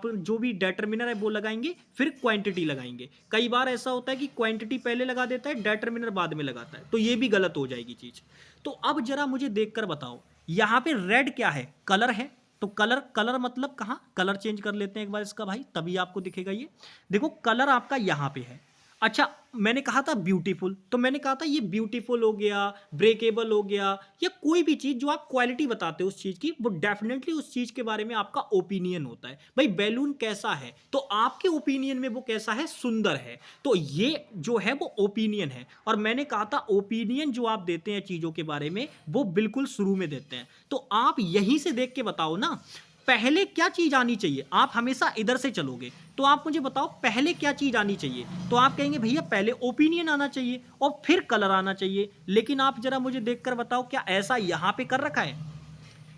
जो भी डेटर्मिनर है वो लगाएंगे, फिर क्वांटिटी लगाएंगे। कई बार ऐसा होता है कि क्वांटिटी पहले लगा देता है, डेटर्मिनर बाद में लगाता है, तो ये भी गलत हो जाएगी चीज। तो अब जरा मुझे देखकर बताओ, यहाँ पे रेड क्या है? कलर है। तो कलर, कलर मतलब कहाँ? कलर चेंज कर लेते हैं एक बार इसका भाई, तभी आपको दिखेगा ये। देखो कलर आपका यहाँ पे है। अच्छा, मैंने कहा था ब्यूटीफुल, तो मैंने कहा था ये ब्यूटीफुल हो गया, ब्रेकेबल हो गया, या कोई भी चीज जो आप क्वालिटी बताते हो उस चीज की, वो डेफिनेटली उस चीज के बारे में आपका ओपिनियन होता है। भाई बैलून कैसा है, तो आपके ओपिनियन में वो कैसा है? सुंदर है। तो ये जो है वो ओपिनियन है। और मैंने कहा था ओपिनियन जो आप देते हैं चीजों के बारे में वो बिल्कुल शुरू में देते हैं। तो आप यहीं से देख के बताओ ना, पहले क्या चीज आनी चाहिए? आप हमेशा इधर से चलोगे, तो आप मुझे बताओ पहले क्या चीज आनी चाहिए? तो आप कहेंगे भैया पहले ओपिनियन आना चाहिए और फिर कलर आना चाहिए। लेकिन आप जरा मुझे देखकर बताओ, क्या ऐसा यहां पे कर रखा है?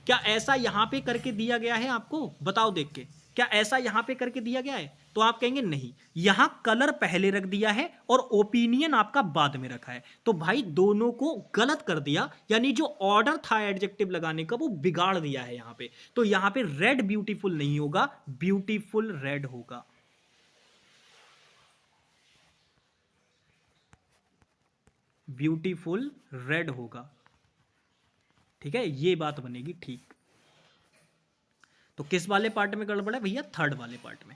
क्या ऐसा यहां पे करके दिया गया है आपको? बताओ देख के, क्या ऐसा यहां पे करके दिया गया है? तो आप कहेंगे नहीं, यहां कलर पहले रख दिया है और ओपिनियन आपका बाद में रखा है। तो भाई दोनों को गलत कर दिया, यानी जो ऑर्डर था एडजेक्टिव लगाने का वो बिगाड़ दिया है यहां पे। तो यहां पे रेड ब्यूटीफुल नहीं होगा, ब्यूटीफुल रेड होगा। ब्यूटीफुल रेड होगा, ठीक है, ये बात बनेगी ठीक। तो किस वाले पार्ट में गड़बड़ है भैया? थर्ड वाले पार्ट में।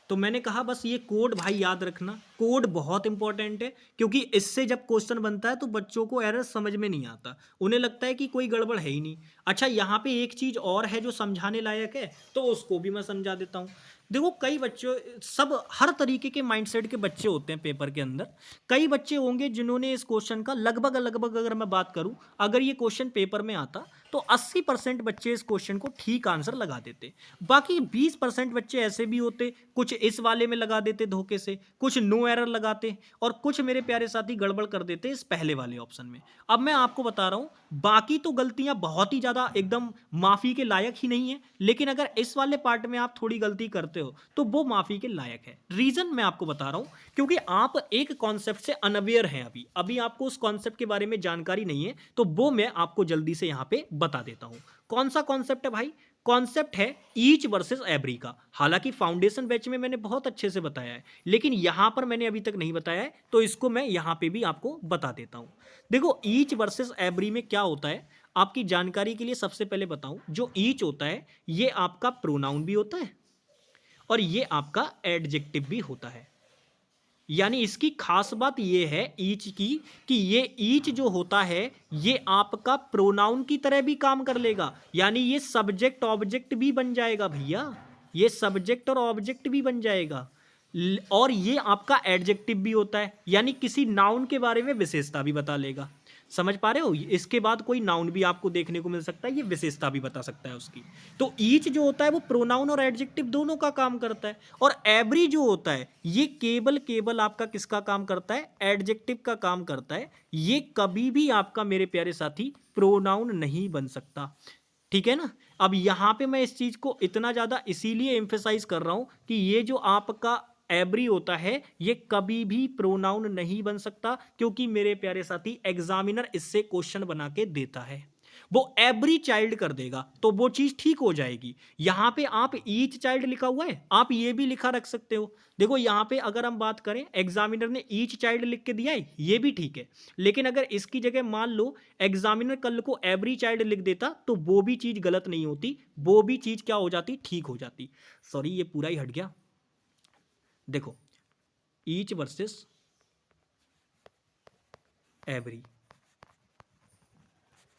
तो मैंने कहा बस ये कोड भाई याद रखना, कोड बहुत इंपॉर्टेंट है, क्योंकि इससे जब क्वेश्चन बनता है तो बच्चों को एरर समझ में नहीं आता, उन्हें लगता है कि कोई गड़बड़ है ही नहीं। अच्छा, यहाँ पे एक चीज और है जो समझाने लायक है, तो उसको भी मैं समझा देता हूँ। देखो कई बच्चों, सब हर तरीके के माइंडसेट के बच्चे होते हैं पेपर के अंदर। कई बच्चे होंगे जिन्होंने इस क्वेश्चन का लगभग लगभग, अगर मैं बात करूं, अगर ये क्वेश्चन पेपर में आता तो 80% बच्चे इस क्वेश्चन को ठीक आंसर लगा देते। बाकी 20% बच्चे ऐसे भी होते, कुछ इस वाले में लगा देते धोखे से, कुछ नो एरर लगाते, और कुछ मेरे प्यारे साथी गड़बड़ कर देते इस पहले वाले ऑप्शन में। अब मैं आपको बता रहा हूं, बाकी तो गलतियां बहुत ही ज्यादा एकदम माफी के लायक ही नहीं है, लेकिन अगर इस वाले पार्ट में आप थोड़ी गलती करते हो तो वो माफी के लायक है। रीजन मैं आपको बता रहा हूं, क्योंकि आप एक कॉन्सेप्ट से अनअवेयर हैं, अभी अभी आपको उस कॉन्सेप्ट के बारे में जानकारी नहीं है, तो वो मैं आपको जल्दी से यहां पे बता देता हूं। कौन सा कॉन्सेप्ट है भाई? कॉन्सेप्ट है ईच वर्सेस एवरी का। हालांकि फाउंडेशन बैच में मैंने बहुत अच्छे से बताया है, लेकिन यहां पर मैंने अभी तक नहीं बताया है, तो इसको मैं यहां पे भी आपको बता देता हूं। देखो ईच वर्सेस एवरी में क्या होता है, आपकी जानकारी के लिए सबसे पहले बताऊं, जो ईच होता है ये आपका प्रोनाउन भी होता है और ये आपका एडजेक्टिव भी होता है। यानी इसकी खास बात ये है ईच की कि ये ईच जो होता है ये आपका प्रोनाउन की तरह भी काम कर लेगा, यानी ये सब्जेक्ट ऑब्जेक्ट भी बन जाएगा भैया, ये सब्जेक्ट और ऑब्जेक्ट भी बन जाएगा। और ये आपका एडजेक्टिव भी होता है, यानी किसी नाउन के बारे में विशेषता भी बता लेगा। समझ पा रहे हो? इसके बाद कोई नाउन भी आपको देखने को मिल सकता है, ये विशेषता भी बता सकता है उसकी। तो ईच जो होता है वो प्रोनाउन और एडजेक्टिव दोनों का काम करता है, और एवरी जो होता है ये केवल आपका किसका काम करता है? एडजेक्टिव का काम करता है। ये कभी भी आपका मेरे प्यारे साथी प्रोनाउन नहीं बन सकता। ठीक है ना? अब यहां पे मैं इस चीज को इतना ज्यादा इसीलिए एम्फेसाइज कर रहा हूं कि ये जो आपका एवरी होता है ये कभी भी प्रोनाउन नहीं बन सकता, क्योंकि मेरे प्यारे साथी एग्जामिनर इससे क्वेश्चन बना के देता है, वो एवरी चाइल्ड कर देगा तो वो चीज ठीक हो जाएगी। यहां पे आप ईच चाइल्ड लिखा हुआ है, आप ये भी लिखा रख सकते हो। देखो यहां पे अगर हम बात करें, एग्जामिनर ने ईच चाइल्ड लिख के दिया है, ये भी ठीक है, लेकिन अगर इसकी जगह मान लो एग्जामिनर कल को एवरी चाइल्ड लिख देता तो वो भी चीज गलत नहीं होती, वो भी चीज क्या हो जाती? ठीक हो जाती। सॉरी ये पूरा ही हट गया। देखो ईच वर्सेस एवरी,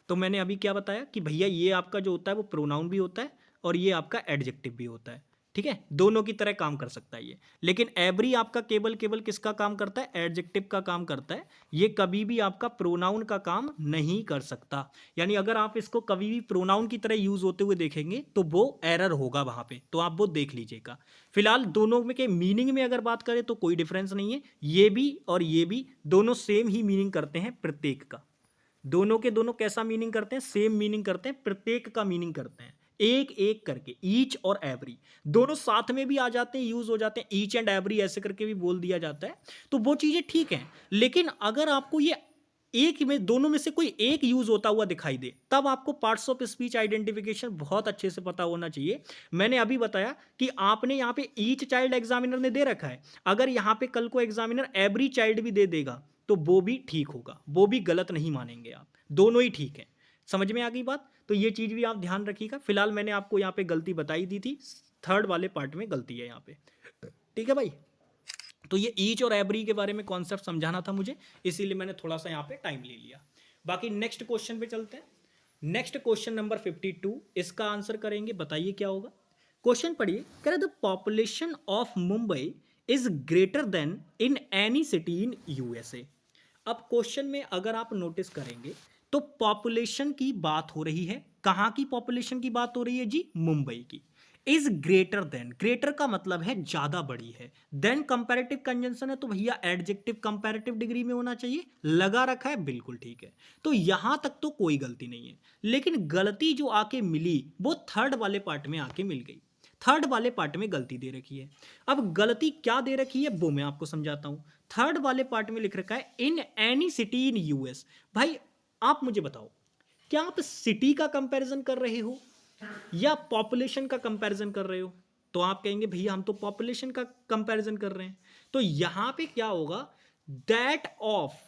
तो मैंने अभी क्या बताया कि भैया ये आपका जो होता है वो प्रोनाउन भी होता है और ये आपका एडजेक्टिव भी होता है। ठीक है, दोनों की तरह काम कर सकता है ये, लेकिन एवरी आपका केवल किसका काम करता है? एडजेक्टिव का काम करता है। ये कभी भी आपका प्रोनाउन का काम नहीं कर सकता। यानी अगर आप इसको कभी भी प्रोनाउन की तरह यूज होते हुए देखेंगे तो वो एरर होगा वहां पे, तो आप वो देख लीजिएगा। फिलहाल दोनों में के मीनिंग में अगर बात करें तो कोई डिफरेंस नहीं है, ये भी और ये भी दोनों सेम ही मीनिंग करते हैं प्रत्येक का। दोनों के दोनों कैसा मीनिंग करते हैं? सेम मीनिंग करते हैं, प्रत्येक का मीनिंग करते हैं, एक एक करके। ईच और एवरी दोनों साथ में भी आ जाते हैं, यूज हो जाते हैं, ईच एंड एवरी ऐसे करके भी बोल दिया जाता है, तो वो चीजें ठीक हैं। लेकिन अगर आपको ये एक में दोनों में से कोई एक यूज होता हुआ दिखाई दे, तब आपको पार्ट्स ऑफ स्पीच आइडेंटिफिकेशन बहुत अच्छे से पता होना चाहिए। मैंने अभी बताया कि आपने यहाँ पे ईच चाइल्ड एग्जामिनर ने दे रखा है, अगर यहाँ पे कल को एग्जामिनर एवरी चाइल्ड भी दे देगा तो वो भी ठीक होगा, वो भी गलत नहीं मानेंगे आप, दोनों ही ठीक है। समझ में आ गई बात? तो ये चीज भी आप ध्यान रखिएगा। फिलहाल मैंने आपको यहाँ पे गलती बताई दी थी, थर्ड वाले पार्ट में गलती है यहाँ पे। ठीक है भाई, तो ये ईच और एवरी के बारे में कॉन्सेप्ट समझाना था मुझे, इसीलिए मैंने थोड़ा सा यहाँ पे टाइम ले लिया। बाकी नेक्स्ट क्वेश्चन पे चलते हैं। नेक्स्ट क्वेश्चन नंबर 52, इसका आंसर करेंगे, बताइए क्या होगा। क्वेश्चन पढ़िए, कह रहे the population of Mumbai is greater then in any city in USA. अब क्वेश्चन में अगर आप नोटिस करेंगे तो पॉपुलेशन की बात हो रही है, कहां की पॉपुलेशन की बात हो रही है जी? मुंबई की। इज ग्रेटर देन, ग्रेटर का मतलब है ज्यादा बड़ी है, देन कंपैरेटिव कंजंक्शन है तो भैया एडजेक्टिव कंपैरेटिव डिग्री में होना चाहिए, लगा रखा है, बिल्कुल ठीक है। तो यहां तक तो कोई गलती नहीं है, लेकिन गलती जो आके मिली वो थर्ड वाले पार्ट में आके मिल गई। थर्ड वाले पार्ट में गलती दे रखी है। अब गलती क्या दे रखी है वो मैं आपको समझाता हूं। थर्ड वाले पार्ट में लिख रखा है in any city in US. भाई आप मुझे बताओ, क्या आप सिटी का कंपैरिजन कर रहे हो या पॉपुलेशन का कंपैरिजन कर रहे हो? तो आप कहेंगे भैया हम तो पॉपुलेशन का कंपैरिजन कर रहे हैं, तो यहां पे क्या होगा? That of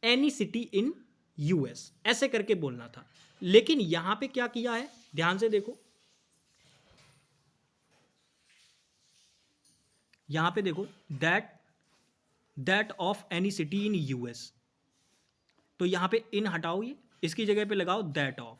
any city in US ऐसे करके बोलना था, लेकिन यहां पे क्या किया है? ध्यान से देखो, यहां पे देखो, that of any city in US, तो यहां पे इन हटाओ, ये इसकी जगह पे लगाओ दैट ऑफ,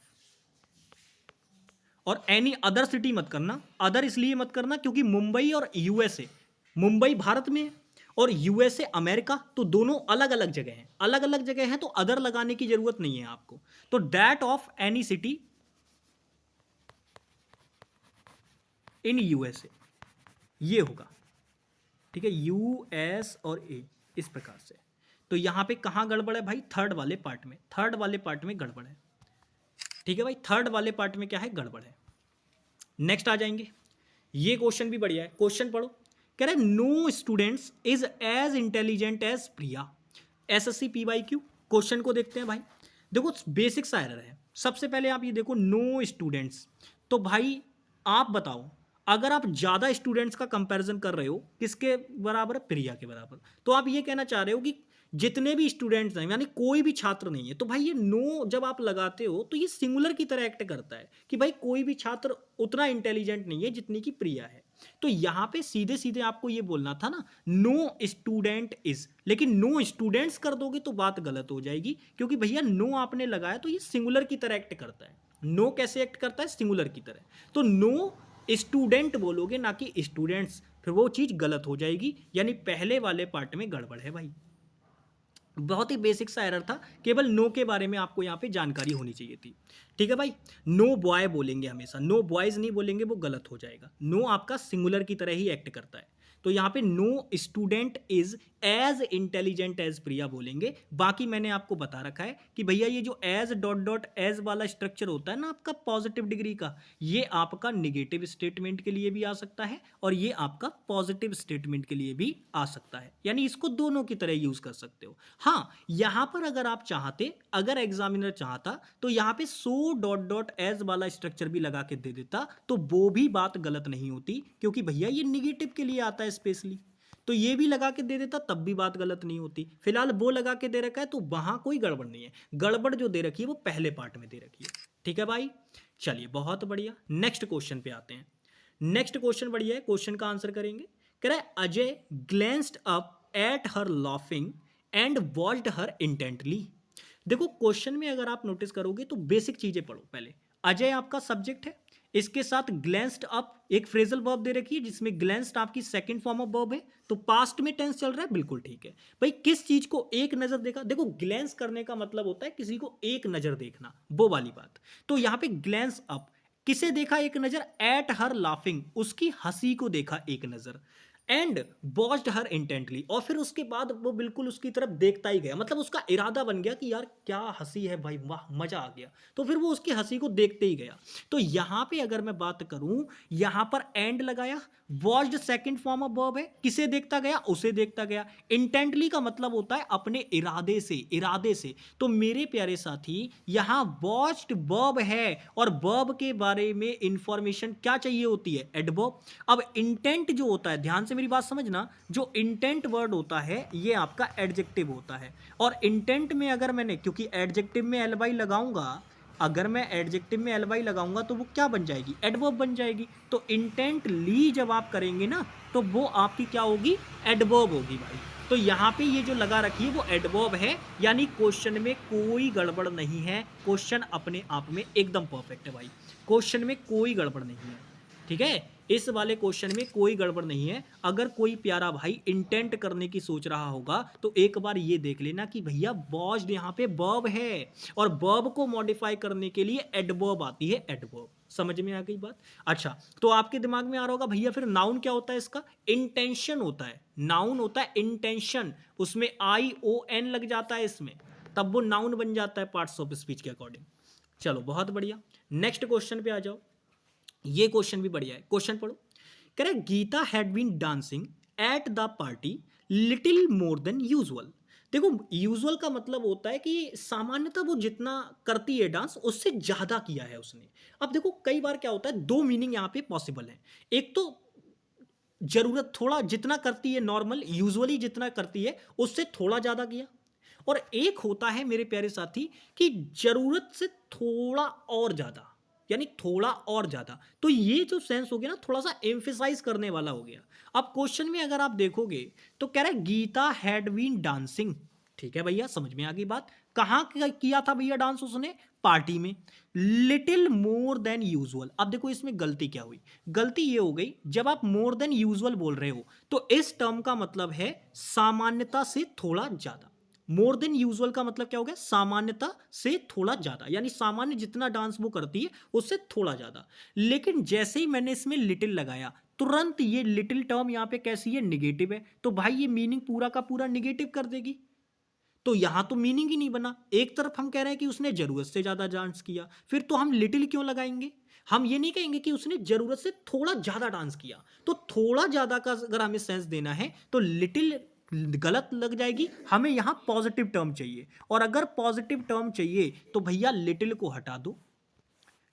और एनी अदर सिटी मत करना। अदर इसलिए मत करना क्योंकि मुंबई और यूएसए, मुंबई भारत में है और यूएसए अमेरिका, तो दोनों अलग अलग जगह हैं, अलग अलग जगह हैं, तो अदर लगाने की जरूरत नहीं है आपको। तो that of any city in USA ये होगा। ठीक है, यूएस और ए इस प्रकार से। तो यहां पे कहां गड़बड़ है भाई? थर्ड वाले पार्ट में, थर्ड वाले पार्ट में गड़बड़ है। ठीक है भाई, थर्ड वाले पार्ट में क्या है? गड़बड़ है। नेक्स्ट आ जाएंगे, ये क्वेश्चन भी बढ़िया है, क्वेश्चन पढ़ो। कह रहे no students is as intelligent as Priya, SSC PYQ. Question को देखते हैं भाई। देखो बेसिक सा एरर है। सबसे पहले आप ये देखो नो स्टूडेंट्स, तो भाई आप बताओ, अगर आप ज्यादा स्टूडेंट्स का कंपैरिजन कर रहे हो किसके बराबर? प्रिया के बराबर, तो आप ये कहना चाह रहे हो कि जितने भी स्टूडेंट्स हैं यानी कोई भी छात्र नहीं है, तो भाई ये नो जब आप लगाते हो तो ये सिंगुलर की तरह एक्ट करता है कि भाई कोई भी छात्र उतना इंटेलिजेंट नहीं है जितनी की प्रिया है। तो यहाँ पे सीधे सीधे आपको ये बोलना था ना, नो स्टूडेंट इज, लेकिन नो स्टूडेंट्स कर दोगे तो बात गलत हो जाएगी, क्योंकि भैया नो आपने लगाया तो ये सिंगुलर की तरह एक्ट करता है। नो कैसे एक्ट करता है? सिंगुलर की तरह। तो नो स्टूडेंट बोलोगे ना कि स्टूडेंट्स, फिर वो चीज गलत हो जाएगी, यानी पहले वाले पार्ट में गड़बड़ है भाई। बहुत ही बेसिक सा एरर था, केवल नो के बारे में आपको यहाँ पे जानकारी होनी चाहिए थी। ठीक है भाई, नो बॉय बोलेंगे हमेशा, नो बॉयज नहीं बोलेंगे, वो गलत हो जाएगा। नो आपका सिंगुलर की तरह ही एक्ट करता है। तो यहाँ पे no student is as intelligent as Priya बोलेंगे। बाकी मैंने आपको बता रखा है कि भैया ये जो एज डॉट डॉट एज वाला स्ट्रक्चर होता है ना आपका पॉजिटिव डिग्री का, ये आपका निगेटिव स्टेटमेंट के लिए भी आ सकता है और ये आपका पॉजिटिव स्टेटमेंट के लिए भी आ सकता है, यानी इसको दोनों की तरह यूज कर सकते हो। हाँ, यहां पर अगर आप चाहते, अगर एग्जामिनर चाहता तो यहां पे सो डॉट डॉट एज वाला स्ट्रक्चर भी लगा के दे देता, तो वो भी बात गलत नहीं होती, क्योंकि भैया ये निगेटिव के लिए आता है स्पेशली। तो ये भी लगा के दे देता तब भी बात गलत नहीं होती। फिलहाल वो लगा के दे रखा है तो वहां कोई गड़बड़ नहीं है। गड़बड़ जो दे रखी है वो पहले पार्ट में दे रखी है। ठीक है भाई, चलिए बहुत बढ़िया, नेक्स्ट क्वेश्चन पे आते हैं। नेक्स्ट क्वेश्चन बढ़िया है, क्वेश्चन का आंसर करेंगे। कह रहा है Ajay glanced up at her laughing and watched her intently. देखो क्वेश्चन में अगर आप नोटिस करोगे तो बेसिक चीजें पढ़ो पहले। अजय आपका सब्जेक्ट है, इसके साथ ग्लेंस्ड अप एक फ्रेजल वर्ब दे रखी है, जिसमें ग्लेंस्ड आपकी सेकंड फॉर्म ऑफ वर्ब है, तो पास्ट में टेंस चल रहा है, बिल्कुल ठीक है भाई। किस चीज को एक नजर देखा? देखो ग्लेंस करने का मतलब होता है किसी को एक नजर देखना, वो वाली बात। तो यहां पे ग्लेंस अप, किसे देखा एक नजर? एट हर लाफिंग, उसकी हंसी को देखा एक नजर। एंड वॉच्ड हर इंटेंटली, और फिर उसके बाद वो बिल्कुल उसकी तरफ देखता ही गया, मतलब उसका इरादा बन गया कि यार क्या हंसी है भाई, वाह मजा आ गया, तो फिर वो उसकी हंसी को देखते ही गया। तो यहां पे अगर मैं बात करूं, यहां पर एंड लगाया, watched second form of verb है, किसे देखता गया? उसे देखता गया। इंटेंटली का मतलब होता है अपने इरादे से, इरादे से। तो मेरे प्यारे साथी यहां वॉच्ड वर्ब है और वर्ब के बारे में इंफॉर्मेशन क्या चाहिए होती है? एडवर्ब। अब इंटेंट जो होता है, ध्यान से मेरी बात समझना, जो इंटेंट वर्ड होता है ये आपका एडजेक्टिव होता है। और इंटेंट में अगर मैंने, क्योंकि एडजेक्टिव में एल वाई लगाऊंगा, अगर मैं एडजेक्टिव में एल वाई लगाऊंगा तो वो क्या बन जाएगी? एडवर्ब बन जाएगी। तो इंटेंटली जब आप करेंगे ना तो वो आपकी क्या होगी? एडवर्ब होगी भाई। तो यहाँ पे ये जो लगा रखी है वो एडवर्ब है, यानी क्वेश्चन में कोई गड़बड़ नहीं है। क्वेश्चन अपने आप में एकदम परफेक्ट है भाई, क्वेश्चन में कोई गड़बड़ नहीं है। ठीक है, इस वाले क्वेश्चन में कोई गड़बड़ नहीं है। अगर कोई प्यारा भाई इंटेंट करने की सोच रहा होगा तो एक बार ये देख लेना कि भैया वॉच्ड यहाँ पे वर्ब है और वर्ब को मॉडिफाई करने के लिए एडवर्ब आती है, एडवर्ब। समझ में आ गई बात? अच्छा, तो आपके दिमाग में आ रहा होगा भैया फिर नाउन क्या होता है इसका? इंटेंशन होता है, नाउन होता है इंटेंशन, उसमें ION लग जाता है इसमें, तब वो नाउन बन जाता है पार्ट्स ऑफ स्पीच के अकॉर्डिंग। चलो बहुत बढ़िया, नेक्स्ट क्वेश्चन पे आ जाओ। ये क्वेश्चन भी बढ़िया है, क्वेश्चन पढ़ो। कह रहे Geeta had been dancing at the party little more than usual. देखो यूजुअल का मतलब होता है कि सामान्यतः वो जितना करती है डांस उससे ज्यादा किया है उसने। अब देखो कई बार क्या होता है, दो मीनिंग यहाँ पे पॉसिबल है। एक तो जरूरत, थोड़ा जितना करती है नॉर्मल यूजुअली जितना करती है उससे थोड़ा ज्यादा किया, और एक होता है मेरे प्यारे साथी कि जरूरत से थोड़ा और ज्यादा, यानी थोड़ा और ज्यादा। तो ये जो सेंस हो गया ना, थोड़ा सा एम्फेसाइज करने वाला हो गया। अब क्वेश्चन में अगर आप देखोगे तो कह रहा है गीता हैड बीन डांसिंग। ठीक है भैया, समझ में आ गई बात। कहां किया था भैया डांस उसने? पार्टी में। Little more than usual. अब देखो इसमें गलती क्या हुई? गलती ये हो गई, जब आप मोर देन यूजुअल बोल रहे हो तो इस टर्म का मतलब है सामान्यता से थोड़ा ज्यादा। मोर देन यूजुअल का मतलब क्या हो गया? सामान्यता से थोड़ा ज्यादा, यानी सामान्य जितना डांस वो करती है उससे थोड़ा ज्यादा। लेकिन जैसे ही मैंने इसमें लिटिल लगाया, तुरंत ये लिटिल टर्म यहां पे कैसी है? निगेटिव है। तो भाई ये मीनिंग पूरा का पूरा निगेटिव कर देगी। तो यहां तो मीनिंग ही नहीं बना। एक तरफ हम कह रहे हैं कि उसने जरूरत से ज्यादा डांस किया, फिर तो हम लिटिल क्यों लगाएंगे? हम ये नहीं कहेंगे कि उसने जरूरत से थोड़ा ज्यादा डांस किया। तो थोड़ा ज्यादा का अगर हमें सेंस देना है तो लिटिल गलत लग जाएगी, हमें यहां पॉजिटिव टर्म चाहिए। और अगर पॉजिटिव टर्म चाहिए तो भैया लिटिल को हटा दो,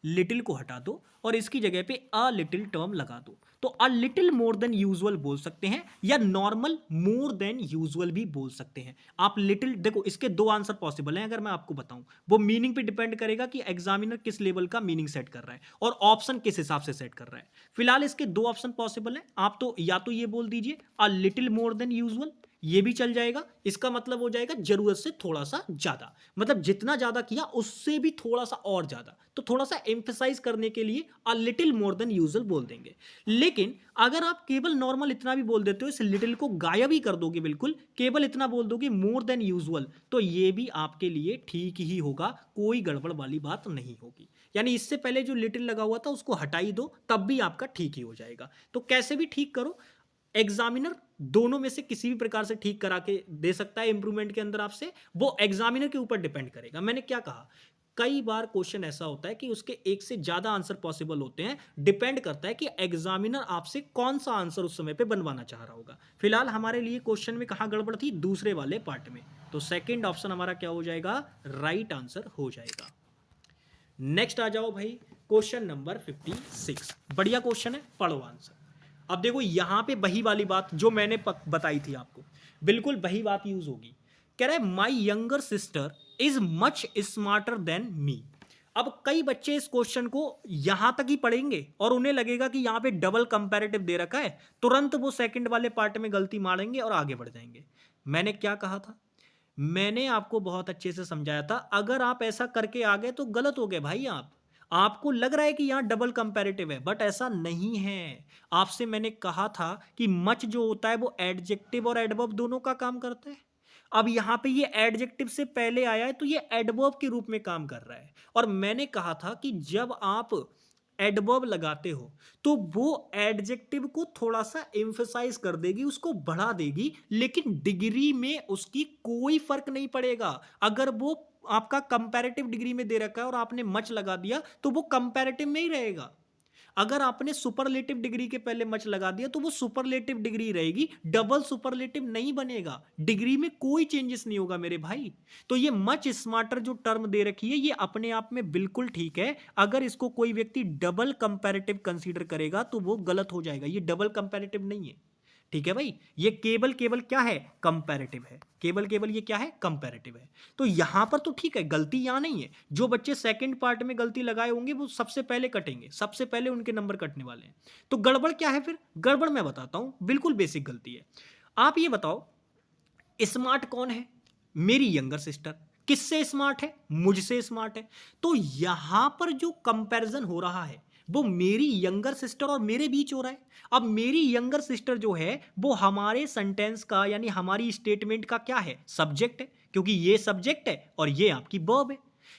लिटिल को हटा दो और इसकी जगह पे अ लिटिल टर्म लगा दो। तो a little more than usual बोल सकते हैं या नॉर्मल मोर देन यूजुअल भी बोल सकते हैं। आप लिटिल देखो, इसके दो आंसर पॉसिबल हैं अगर मैं आपको बताऊं। वो मीनिंग पे डिपेंड करेगा कि एग्जामिनर किस लेवल का मीनिंग सेट कर रहा है और ऑप्शन किस हिसाब से सेट कर रहा है। फिलहाल इसके दो ऑप्शन पॉसिबल हैं। आप तो या तो ये बोल दीजिए a little more than usual, ये भी चल जाएगा। इसका मतलब हो जाएगा जरूरत से थोड़ा सा ज्यादा, मतलब जितना ज्यादा किया उससे भी थोड़ा सा और ज्यादा। तो थोड़ा सा एम्फेसाइज करने के लिए a little more than usual बोल देंगे। लेकिन अगर आप केवल नॉर्मल इतना भी बोल देते हो, इस लिटिल को गायब ही कर दोगे बिल्कुल, केवल इतना बोल दोगे मोर देन यूजुअल, तो ये भी आपके लिए ठीक ही होगा, कोई गड़बड़ वाली बात नहीं होगी। यानी इससे पहले जो लिटिल लगा हुआ था उसको हटा ही दो, तब भी आपका ठीक ही हो जाएगा। तो कैसे भी ठीक करो, एग्जामिनर दोनों में से किसी भी प्रकार से ठीक करा के दे सकता है इंप्रूवमेंट के अंदर आपसे, वो एग्जामिनर के ऊपर डिपेंड करेगा। मैंने क्या कहा, कई बार क्वेश्चन ऐसा होता है कि उसके एक से ज्यादा आंसर पॉसिबल होते हैं, डिपेंड करता है कि एग्जामिनर आपसे कौन सा आंसर उस समय पे बनवाना चाह रहा होगा। फिलहाल हमारे लिए क्वेश्चन में कहां गड़बड़ थी, दूसरे वाले पार्ट में, तो सेकंड ऑप्शन हमारा क्या हो जाएगा, राइट आंसर हो जाएगा। नेक्स्ट आ जाओ भाई, क्वेश्चन नंबर 56। बढ़िया क्वेश्चन है, पढ़ो आंसर। अब देखो यहां पे वही वाली बात जो मैंने बताई थी आपको, बिल्कुल वही बात यूज होगी। कह रहा है my younger sister is much smarter than me. अब कई बच्चे इस क्वेश्चन को यहां तक ही पढ़ेंगे और उन्हें लगेगा कि यहां पे डबल कंपैरेटिव दे रखा है, तुरंत वो सेकंड वाले पार्ट में गलती मारेंगे और आगे बढ़ जाएंगे। मैंने क्या कहा था, मैंने आपको बहुत अच्छे से समझाया था, अगर आप ऐसा करके आ गए तो गलत हो गए भाई। आपको लग रहा है कि यहां डबल कंपैरेटिव है, बट ऐसा नहीं है। आपसे मैंने कहा था कि मच जो होता है वो एडजेक्टिव और एडवर्ब दोनों का काम करता है। अब यहां पे ये एडजेक्टिव से पहले आया है तो ये एडवर्ब के रूप में काम कर रहा है। और मैंने कहा था कि जब आप एडवर्ब लगाते हो तो वो एडजेक्टिव को थोड़ा सा एम्फसाइज कर देगी, उसको बढ़ा देगी, लेकिन डिग्री में उसकी कोई फर्क नहीं पड़ेगा। अगर वो आपका कंपैरेटिव डिग्री में दे रखा है और आपने मच लगा दिया तो वो कंपैरेटिव में ही रहेगा। अगर आपने सुपरलेटिव डिग्री के पहले मच लगा दिया तो वो सुपरलेटिव डिग्री रहेगी, डबल सुपरलेटिव नहीं बनेगा। डिग्री में कोई चेंजेस नहीं होगा मेरे भाई। तो ये मच स्मार्टर जो टर्म दे रखी है ये अपने आप में बिल्कुल ठीक है। अगर इसको कोई व्यक्ति डबल कंपैरेटिव कंसीडर करेगा तो वो गलत हो जाएगा, ये डबल कंपैरेटिव नहीं है। ठीक है भाई, ये केवल केवल क्या है, कंपैरेटिव है। केवल केवल ये क्या है, कंपैरेटिव है। तो यहां पर तो ठीक है, गलती यहां नहीं है। जो बच्चे सेकंड पार्ट में गलती लगाए होंगे वो सबसे पहले कटेंगे, सबसे पहले उनके नंबर कटने वाले हैं। तो गड़बड़ क्या है फिर, गड़बड़ मैं बताता हूं, बिल्कुल बेसिक गलती है। आप ये बताओ स्मार्ट कौन है, मेरी यंगर सिस्टर। किससे स्मार्ट है, मुझसे स्मार्ट है। तो यहां पर जो कंपैरिजन हो रहा है वो मेरी यंगर सिस्टर और मेरे बीच हो रहा है। अब मेरी यंगर सिस्टर जो है वो हमारे सेंटेंस का यानी हमारी स्टेटमेंट का क्या है, सब्जेक्ट है, क्योंकि ये सब्जेक्ट है और ये आपकी वर्ब है।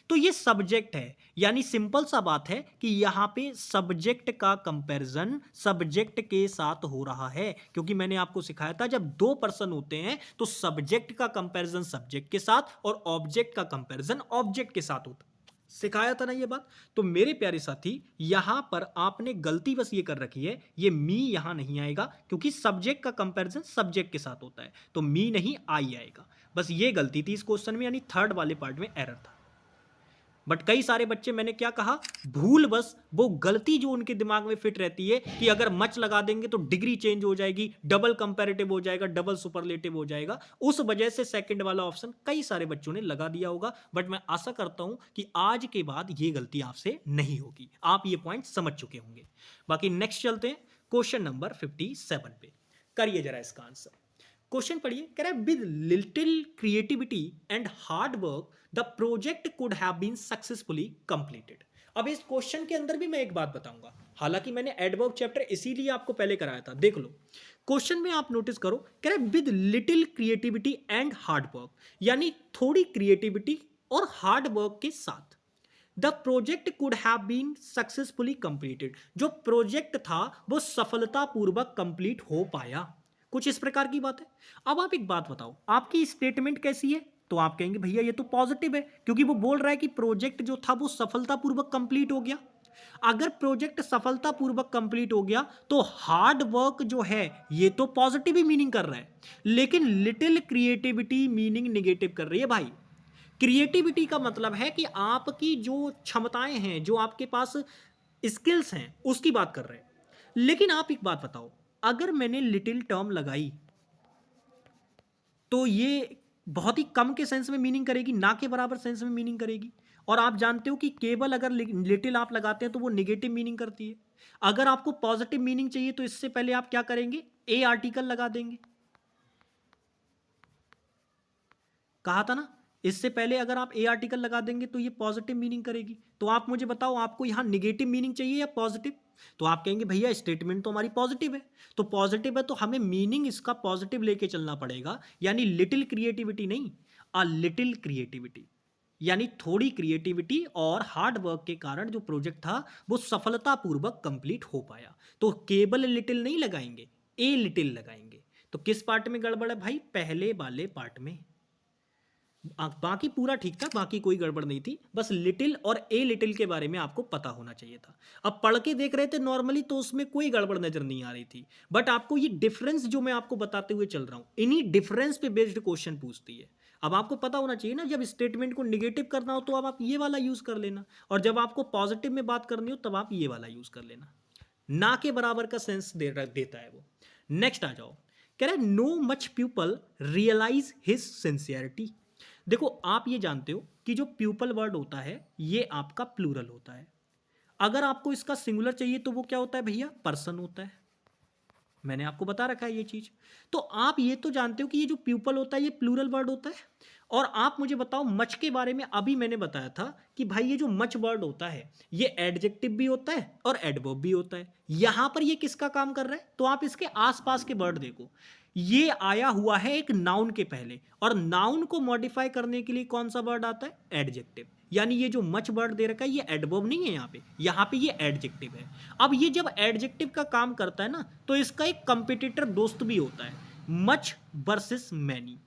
तो ये सब्जेक्ट है, यानी सिंपल सा बात है कि यहां पे सब्जेक्ट का कंपैरिजन सब्जेक्ट के साथ हो रहा है। क्योंकि मैंने आपको सिखाया था जब दो पर्सन होते हैं तो सब्जेक्ट का कंपैरिजन सब्जेक्ट के साथ और ऑब्जेक्ट का कंपैरिजन ऑब्जेक्ट के साथ होता है। सिखाया था ना ये बात। तो मेरे प्यारे साथी यहां पर आपने गलती बस ये कर रखी है, ये मी यहां नहीं आएगा क्योंकि सब्जेक्ट का कंपैरिजन सब्जेक्ट के साथ होता है, तो मी नहीं आई आएगा। बस ये गलती थी इस क्वेश्चन में, यानी थर्ड वाले पार्ट में एरर था। बट कई सारे बच्चे, मैंने क्या कहा, भूल बस वो गलती जो उनके दिमाग में फिट रहती है कि अगर मच लगा देंगे तो डिग्री चेंज हो जाएगी, डबल कंपैरेटिव हो जाएगा, डबल सुपरलेटिव हो जाएगा, उस वजह से सेकंड वाला ऑप्शन कई सारे बच्चों ने लगा दिया होगा। बट मैं आशा करता हूं कि आज के बाद ये गलती आपसे नहीं होगी, आप ये पॉइंट समझ चुके होंगे। बाकी नेक्स्ट चलते हैं क्वेश्चन नंबर 57 पे। करिए जरा इसका आंसर। क्वेश्चन पढ़िए, कह रहा है with little creativity and hard work the project could have been successfully completed. अब इस क्वेश्चन के अंदर भी मैं एक बात बताऊंगा, हालांकि मैंने एडवर्ब चैप्टर इसीलिए आपको पहले कराया था। देख लो क्वेश्चन में, आप नोटिस करो, कह रहा है with little creativity and hard work, यानी थोड़ी क्रिएटिविटी और हार्ड वर्क के साथ the project could have been successfully completed. जो प्रोजेक्ट था वो सफलतापूर्वक कंप्लीट हो पाया, कुछ इस प्रकार की बात है। अब आप एक बात बताओ, आपकी स्टेटमेंट कैसी है, तो आप कहेंगे भैया ये तो पॉजिटिव है क्योंकि वो बोल रहा है कि प्रोजेक्ट जो था वो सफलतापूर्वक कंप्लीट हो गया। अगर प्रोजेक्ट सफलतापूर्वक कंप्लीट हो गया तो हार्ड वर्क जो है ये तो पॉजिटिव ही मीनिंग कर रहा है, लेकिन लिटिल क्रिएटिविटी मीनिंग निगेटिव कर रही है भाई। क्रिएटिविटी का मतलब है कि आपकी जो क्षमताएं हैं, जो आपके पास स्किल्स हैं, उसकी बात कर रहे हैं। लेकिन आप एक बात बताओ, अगर मैंने लिटिल टर्म लगाई तो ये बहुत ही कम के सेंस में मीनिंग करेगी, ना के बराबर सेंस में मीनिंग करेगी। और आप जानते हो कि केवल अगर लिटिल आप लगाते हैं तो वो निगेटिव मीनिंग करती है। अगर आपको पॉजिटिव मीनिंग चाहिए तो इससे पहले आप क्या करेंगे, ए आर्टिकल लगा देंगे। कहा था ना, इससे पहले अगर आप ए आर्टिकल लगा देंगे तो ये पॉजिटिव मीनिंग करेगी। तो आप मुझे बताओ, आपको यहां निगेटिव मीनिंग चाहिए या पॉजिटिव? तो आप कहेंगे भैया स्टेटमेंट तो हमारी पॉजिटिव है। तो पॉजिटिव है तो हमें मीनिंग इसका पॉजिटिव लेके चलना पड़ेगा, यानी लिटिल क्रिएटिविटी नहीं, अ लिटिल क्रिएटिविटी, यानी थोड़ी क्रिएटिविटी और हार्ड वर्क के कारण जो प्रोजेक्ट था वो सफलतापूर्वक कंप्लीट हो पाया। तो केवल लिटिल नहीं लगाएंगे, ए लिटिल लगाएंगे। तो किस पार्ट में गड़बड़ है भाई? पहले वाले पार्ट में। बाकी पूरा ठीक था, बाकी कोई गड़बड़ नहीं थी, बस लिटिल और ए लिटिल के बारे में आपको पता होना चाहिए था। अब पढ़ के देख रहे थे नॉर्मली तो उसमें कोई गड़बड़ नजर नहीं आ रही थी, बट आपको ये डिफरेंस जो मैं आपको बताते हुए चल रहा हूं, इन्हीं डिफरेंस पे बेस्ड क्वेश्चन पूछती है। अब आपको पता होना चाहिए ना, जब स्टेटमेंट को निगेटिव करना हो तो अब आप ये वाला यूज कर लेना, और जब आपको पॉजिटिव में बात करनी हो तब आप ये वाला यूज कर लेना। ना के बराबर का सेंस देता है वो। नेक्स्ट आ जाओ, कह रहा है no much people realise his sincerity. देखो आप ये जानते हो कि जो प्यूपल वर्ड होता है ये आपका प्लूरल होता है। अगर आपको इसका सिंगुलर चाहिए तो वो क्या होता है भैया? पर्सन होता है। मैंने आपको बता रखा है ये चीज। तो आप ये तो जानते हो कि ये जो प्यूपल होता है ये प्लूरल वर्ड होता है। और आप मुझे बताओ मच के बारे में, अभी मैंने बताया था कि भाई ये जो मच वर्ड होता है ये एडजेक्टिव भी होता है और एडवर्ब भी होता है। यहां पर ये किसका काम कर रहा है? तो आप इसके आसपास के वर्ड देखो, ये आया हुआ है एक नाउन के पहले, और नाउन को मॉडिफाई करने के लिए कौन सा वर्ड आता है? एडजेक्टिव। यानी ये जो मच वर्ड दे रखा है ये एडवर्ब नहीं है, यहाँ पे ये एडजेक्टिव है। अब ये जब एडजेक्टिव का काम करता है ना तो इसका एक कंपिटिटर दोस्त भी होता है, much versus many.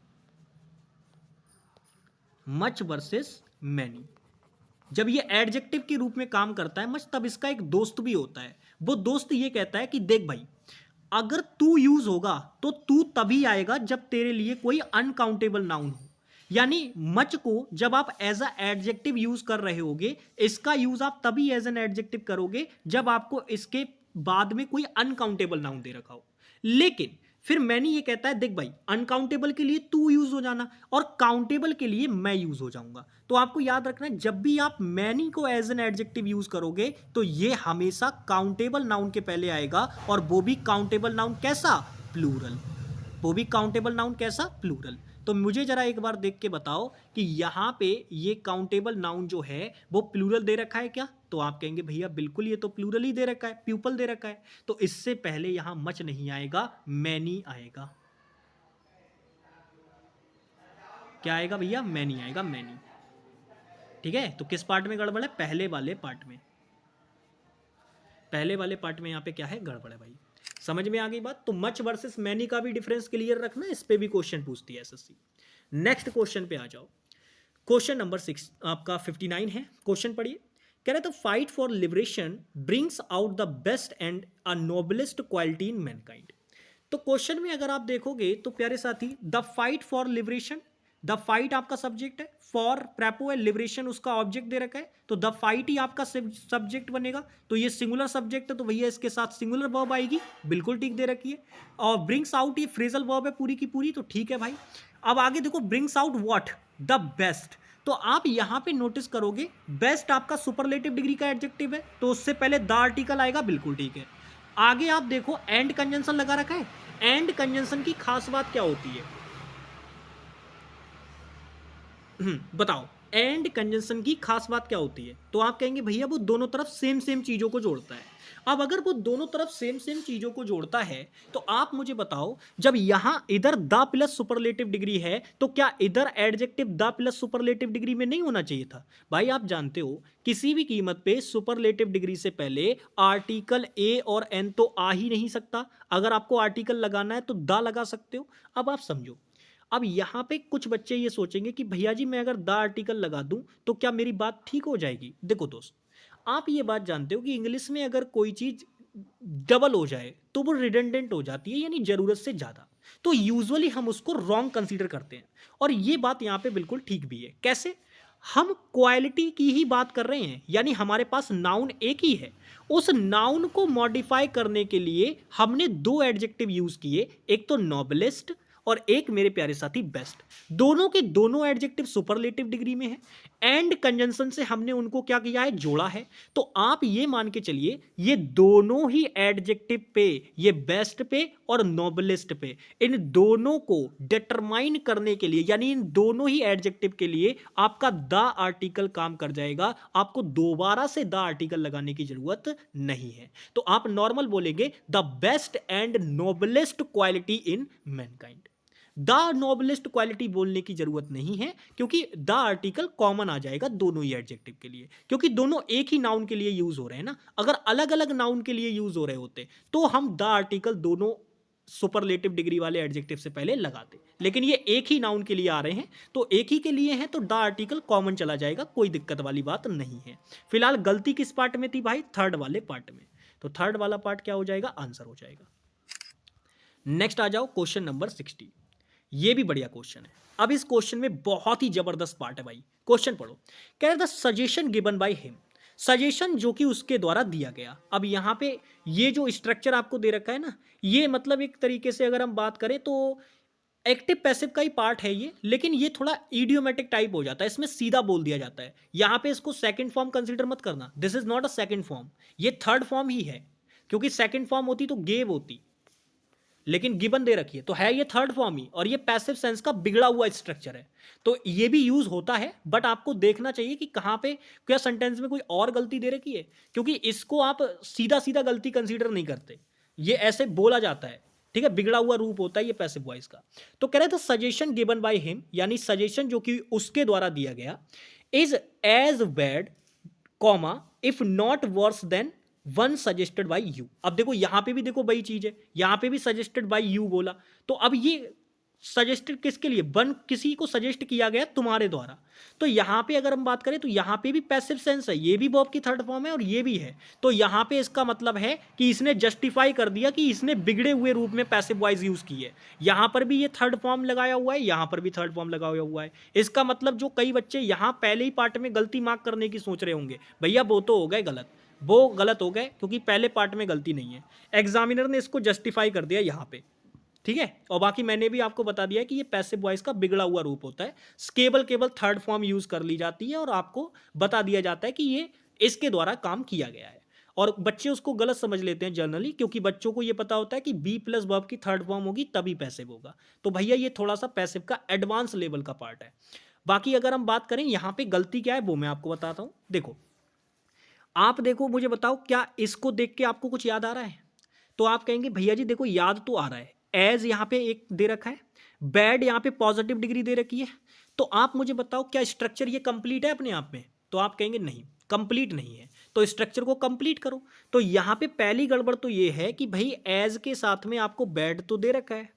Much versus many, जब ये एडजेक्टिव के रूप में काम करता है मच, तब इसका एक दोस्त भी होता है। वो दोस्त ये कहता है कि देख भाई, अगर तू यूज होगा तो तू तभी आएगा जब तेरे लिए कोई अनकाउंटेबल नाउन हो। यानी मच को जब आप एज अ एडजेक्टिव यूज कर रहे होगे, इसका यूज आप तभी एज एन एडजेक्टिव करोगे जब आपको इसके बाद में कोई अनकाउंटेबल नाउन दे रखा हो। लेकिन फिर मैंने ये कहता है देख भाई, अनकाउंटेबल के लिए तू यूज हो जाना और काउंटेबल के लिए मैं यूज हो जाऊंगा। तो आपको याद रखना है, जब भी आप मैनी को एज एन एडजेक्टिव यूज करोगे तो ये हमेशा काउंटेबल नाउन के पहले आएगा, और वो भी काउंटेबल नाउन कैसा? प्लूरल। वो भी काउंटेबल नाउन कैसा? प्लूरल। तो मुझे जरा एक बार देख के बताओ कि यहां पे ये काउंटेबल नाउन जो है वो प्लूरल दे रखा है क्या? तो आप कहेंगे भैया बिल्कुल ये तो प्लूरल ही दे रखा है, प्यूपल दे रखा है। तो इससे पहले यहां मच नहीं आएगा, मैनी आएगा। क्या आएगा भैया? मैनी आएगा, मैनी। ठीक है, तो किस पार्ट में गड़बड़ है? पहले वाले पार्ट में। पहले वाले पार्ट में यहां पे क्या है? गड़बड़ है भाई। समझ में आ गई बात? तो मच वर्सेस मैनी का भी डिफरेंस क्लियर रखना, इस पे भी क्वेश्चन पूछती है एसएससी। नेक्स्ट क्वेश्चन पे आ जाओ। क्वेश्चन नंबर 6 आपका 59 है। क्वेश्चन पढ़िए। कह रहे थे fight for liberation brings out the best and a noblest quality in Mankind. तो क्वेश्चन में अगर आप देखोगे तो प्यारे साथी, the fight for liberation, the fight आपका सब्जेक्ट है, फॉर प्रेपो है, लिबरेशन उसका ऑब्जेक्ट दे रखा है, तो द फाइट ही आपका सब्जेक्ट बनेगा। तो ये सिंगुलर सब्जेक्ट है तो भैया इसके साथ सिंगुलर वर्ब आएगी, बिल्कुल ठीक दे रखी है। और ब्रिंग्स आउट ये फ्रेजल वर्ब है पूरी की पूरी, तो ठीक है भाई। अब आगे देखो, brings out what? The best. तो आप यहां पे नोटिस करोगे बेस्ट आपका सुपरलेटिव डिग्री का एडजेक्टिव है, तो उससे पहले द आर्टिकल आएगा, बिल्कुल ठीक है। आगे आप देखो एंड कंजंक्शन लगा रखा है। एंड कंजंक्शन की खास बात क्या होती है? बताओ, एंड कंजंक्शन की खास बात क्या होती है? तो आप कहेंगे भैया वो दोनों तरफ सेम सेम चीजों को जोड़ता है। अब अगर वो दोनों तरफ सेम सेम चीजों को जोड़ता है तो आप मुझे बताओ, जब यहां इधर द प्लस सुपरलेटिव डिग्री है तो क्या इधर adjective the plus superlative degree में नहीं होना चाहिए था? भाई आप जानते हो किसी भी कीमत पे सुपरलेटिव डिग्री से पहले आर्टिकल ए और एन तो आ ही नहीं सकता। अगर आपको आर्टिकल लगाना है तो द लगा सकते हो। अब आप समझो, अब यहां पे कुछ बच्चे ये सोचेंगे कि भैया जी मैं अगर द आर्टिकल लगा दूं तो क्या मेरी बात ठीक हो जाएगी? देखो दोस्त, आप ये बात जानते हो कि इंग्लिश में अगर कोई चीज डबल हो जाए तो वो रिडंडेंट हो जाती है, यानी जरूरत से ज्यादा। तो यूजुअली हम उसको रॉन्ग कंसीडर करते हैं। और ये बात यहाँ पे बिल्कुल ठीक भी है। कैसे? हम क्वालिटी की ही बात कर रहे हैं, यानी हमारे पास नाउन एक ही है। उस नाउन को मॉडिफाई करने के लिए हमने दो एडजेक्टिव यूज किए, एक तो नोबलेस्ट और एक मेरे प्यारे साथी बेस्ट। दोनों के दोनों एडजेक्टिव सुपरलेटिव डिग्री में है। एंड कंजंक्शन से हमने उनको क्या किया है? जोड़ा है। तो आप ये मान के चलिए ये दोनों ही एडजेक्टिव पे, ये बेस्ट पे और नोबलेस्ट पे, इन दोनों को डिटरमाइन करने के लिए, यानी इन दोनों ही एडजेक्टिव के लिए आपका द आर्टिकल काम कर जाएगा। आपको दोबारा से द आर्टिकल लगाने की जरूरत नहीं है। तो आप नॉर्मल बोलेंगे the best and noblest quality in Mankind. The noblest quality बोलने की जरूरत नहीं है, क्योंकि द आर्टिकल कॉमन आ जाएगा दोनों ही एडजेक्टिव के लिए, क्योंकि दोनों एक ही नाउन के लिए यूज हो रहे हैं ना। अगर अलग अलग नाउन के लिए यूज हो रहे होते तो हम द आर्टिकल दोनों सुपरलेटिव डिग्री वाले एडजेक्टिव से पहले लगाते, लेकिन ये एक ही नाउन के लिए आ रहे हैं तो एक ही के लिए हैं, तो द आर्टिकल कॉमन चला जाएगा, कोई दिक्कत वाली बात नहीं है। फिलहाल गलती किस पार्ट में थी भाई? थर्ड वाले पार्ट में। तो थर्ड वाला पार्ट क्या हो जाएगा? आंसर हो जाएगा। नेक्स्ट आ जाओ क्वेश्चन नंबर 60। ये भी बढ़िया क्वेश्चन है। अब इस क्वेश्चन में बहुत ही जबरदस्त पार्ट है भाई। क्वेश्चन पढ़ो। कह रहा था suggestion given by him, suggestion जो कि उसके द्वारा दिया गया। अब यहाँ पे ये जो स्ट्रक्चर आपको दे रखा है ना, ये मतलब एक तरीके से अगर हम बात करें तो एक्टिव पैसिव का ही पार्ट है ये, लेकिन ये थोड़ा इडियोमेटिक टाइप हो जाता है, इसमें सीधा बोल दिया जाता है। यहाँ पे इसको सेकंड फॉर्म कंसीडर मत करना, this is not a second form, ये थर्ड फॉर्म ही है। क्योंकि सेकंड फॉर्म होती तो गेव होती, लेकिन गिवन दे रखी है तो है ये थर्ड फॉर्म ही, और ये पैसिव सेंस का बिगड़ा हुआ स्ट्रक्चर है। तो ये भी यूज होता है, बट आपको देखना चाहिए कि कहाँ पे, क्या सेंटेंस में कोई और गलती दे रखी है, क्योंकि इसको आप सीधा सीधा गलती कंसीडर नहीं करते, ये ऐसे बोला जाता है। ठीक है, बिगड़ा हुआ रूप होता है ये पैसिव वॉइस का। तो कह रहे थे सजेशन गिवन बाय हिम, यानी सजेशन जो कि उसके द्वारा दिया गया, is as bad comma if not worse than one suggested by you. अब देखो यहां पे भी देखो वही चीज है, यहां पे भी सजेस्टेड बाई यू बोला, तो अब ये सजेस्टेड किसके लिए? वन किसी को सजेस्ट किया गया तुम्हारे द्वारा। तो यहां पे अगर हम बात करें तो यहां पे भी पैसिव सेंस है, ये भी वर्ब की थर्ड फॉर्म है और ये भी है। तो यहां पे इसका मतलब है कि इसने जस्टिफाई कर दिया कि इसने बिगड़े हुए रूप में पैसिव वॉइस यूज की है। यहां पर भी ये थर्ड फॉर्म लगाया हुआ है, यहां पर भी थर्ड फॉर्म लगाया हुआ है। इसका मतलब जो कई बच्चे यहां पहले ही पार्ट में गलती मार्क करने की सोच रहे होंगे, भैया वो तो हो गए गलत, वो गलत हो गए, क्योंकि पहले पार्ट में गलती नहीं है। एग्जामिनर ने इसको जस्टिफाई कर दिया यहाँ पे। ठीक है, और बाकी मैंने भी आपको बता दिया कि ये पैसिव वॉइस का बिगड़ा हुआ रूप होता है, केवल थर्ड फॉर्म यूज कर ली जाती है और आपको बता दिया जाता है कि ये इसके द्वारा काम किया गया है। और बच्चे उसको गलत समझ लेते हैं जनरली, क्योंकि बच्चों को ये पता होता है कि बी प्लस वर्ब की थर्ड फॉर्म होगी तभी पैसिव होगा। तो भैया ये थोड़ा सा पैसिव का एडवांस लेवल का पार्ट है। बाकी अगर हम बात करें यहाँ पे गलती क्या है वो मैं आपको बताता हूँ। देखो, आप देखो, मुझे बताओ क्या इसको देख के आपको कुछ याद आ रहा है? तो आप कहेंगे भैया जी देखो याद तो आ रहा है, एज यहाँ पे एक दे रखा है, बैड यहाँ पे पॉजिटिव डिग्री दे रखी है। तो आप मुझे बताओ क्या स्ट्रक्चर ये कंप्लीट है अपने आप में? तो आप कहेंगे नहीं, कंप्लीट नहीं है। तो स्ट्रक्चर को कंप्लीट करो। तो यहाँ पे पहली गड़बड़ तो ये है कि भाई एज के साथ में आपको बैड तो दे रखा है,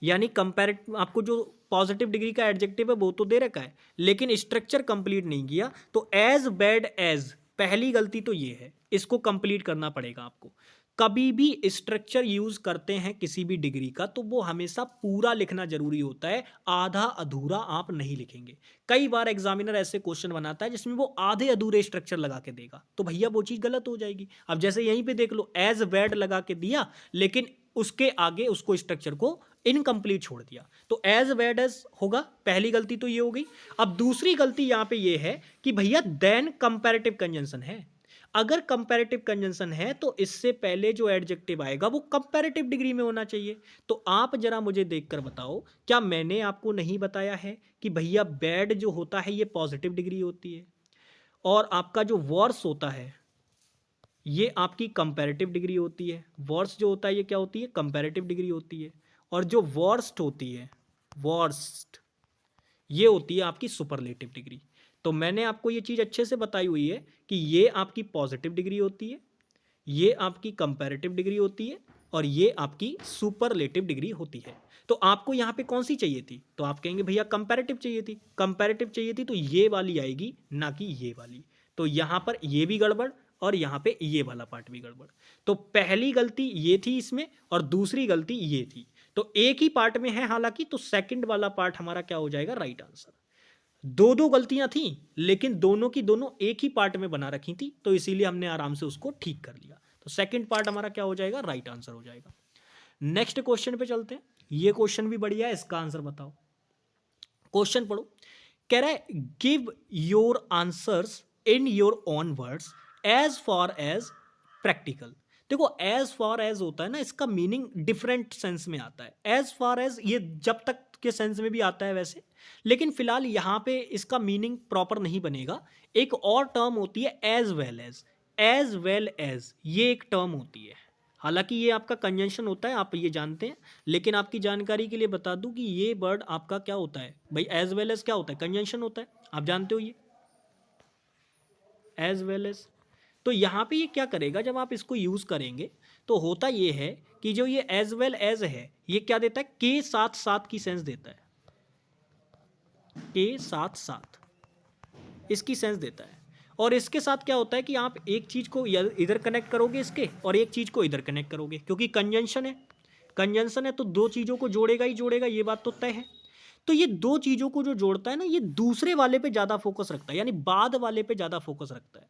यानी कंपैरेटिव आपको जो पॉजिटिव डिग्री का एडजेक्टिव है वो तो दे रखा है, लेकिन स्ट्रक्चर कंप्लीट नहीं किया। तो एज बैड एज, पहली गलती तो ये है, इसको कंप्लीट करना पड़ेगा आपको। कभी भी स्ट्रक्चर यूज करते हैं किसी भी डिग्री का तो वो हमेशा पूरा लिखना जरूरी होता है, आधा अधूरा आप नहीं लिखेंगे। कई बार एग्जामिनर ऐसे क्वेश्चन बनाता है जिसमें वो आधे अधूरे स्ट्रक्चर लगा के देगा, तो भैया वो चीज गलत हो जाएगी। अब जैसे यहीं पे देख लो, एज बैड लगा के दिया लेकिन उसके आगे उसको स्ट्रक्चर को इनकम्प्लीट छोड़ दिया, तो एज बैड एज होगा। पहली गलती तो ये हो गई। अब दूसरी गलती यहां पे ये है कि भैया देन कंपैरेटिव कंजंक्शन है। अगर कंपैरेटिव कंजंक्शन है तो इससे पहले जो एडजेक्टिव आएगा वो कंपैरेटिव डिग्री में होना चाहिए। तो आप जरा मुझे देखकर बताओ, क्या मैंने आपको नहीं बताया है कि भैया बैड जो होता है ये पॉजिटिव डिग्री होती है, और आपका जो वर्स होता है ये आपकी कंपैरेटिव डिग्री होती है। वर्स जो होता है ये क्या होती है? कंपैरेटिव डिग्री होती है। और जो वर्स्ट होती है, वर्स्ट, ये होती है आपकी सुपरलेटिव डिग्री। तो मैंने आपको ये चीज़ अच्छे से बताई हुई है कि ये आपकी पॉजिटिव डिग्री होती है, ये आपकी कंपैरेटिव डिग्री होती है, और ये आपकी सुपरलेटिव डिग्री होती है। तो आपको यहाँ पे कौन सी चाहिए थी? तो आप कहेंगे भैया कंपैरेटिव चाहिए थी। कंपैरेटिव चाहिए थी तो ये वाली आएगी, ना कि ये वाली। तो यहाँ पर ये भी गड़बड़ और यहाँ पे ये वाला पार्ट भी गड़बड़। तो पहली गलती ये थी इसमें और दूसरी गलती ये थी। तो एक ही पार्ट में है हालांकि, तो सेकंड वाला पार्ट हमारा क्या हो जाएगा, राइट आंसर। दो दो गलतियां थी लेकिन दोनों की दोनों एक ही पार्ट में बना रखी थी, तो इसीलिए हमने आराम से उसको ठीक कर लिया। तो सेकंड पार्ट हमारा क्या हो जाएगा, राइट आंसर हो जाएगा। नेक्स्ट क्वेश्चन पे चलते हैं। ये क्वेश्चन भी बढ़िया है, इसका आंसर बताओ। क्वेश्चन पढ़ो। कह रहा है give your answers in your own words as far as practical. देखो एज फार एज होता है ना, इसका मीनिंग डिफरेंट सेंस में आता है। एज फार एज ये जब तक के सेंस में भी आता है वैसे, लेकिन फिलहाल यहाँ पे इसका मीनिंग प्रॉपर नहीं बनेगा। एक और टर्म होती है as well as. As well as ये एक टर्म होती है, हालांकि ये आपका कंजंक्शन होता है, आप ये जानते हैं, लेकिन आपकी जानकारी के लिए बता दूं कि ये वर्ड आपका क्या होता है भाई, एज वेल एज क्या होता है, कंजंक्शन होता है, आप जानते हो ये एज वेल एज। तो यहाँ पे ये क्या करेगा, जब आप इसको यूज़ करेंगे तो होता ये है कि जो ये एज वेल एज है ये क्या देता है, के साथ साथ की सेंस देता है, के साथ साथ इसकी सेंस देता है। और इसके साथ क्या होता है कि आप एक चीज़ को इधर कनेक्ट करोगे इसके, और एक चीज़ को इधर कनेक्ट करोगे, क्योंकि कंजंक्शन है। कंजंक्शन है तो दो चीज़ों को जोड़ेगा ही जोड़ेगा, ये बात तो तय है। तो ये दो चीज़ों को जो जोड़ता है ना, ये दूसरे वाले पे ज़्यादा फोकस रखता है, यानी बाद वाले पे ज़्यादा फोकस रखता है।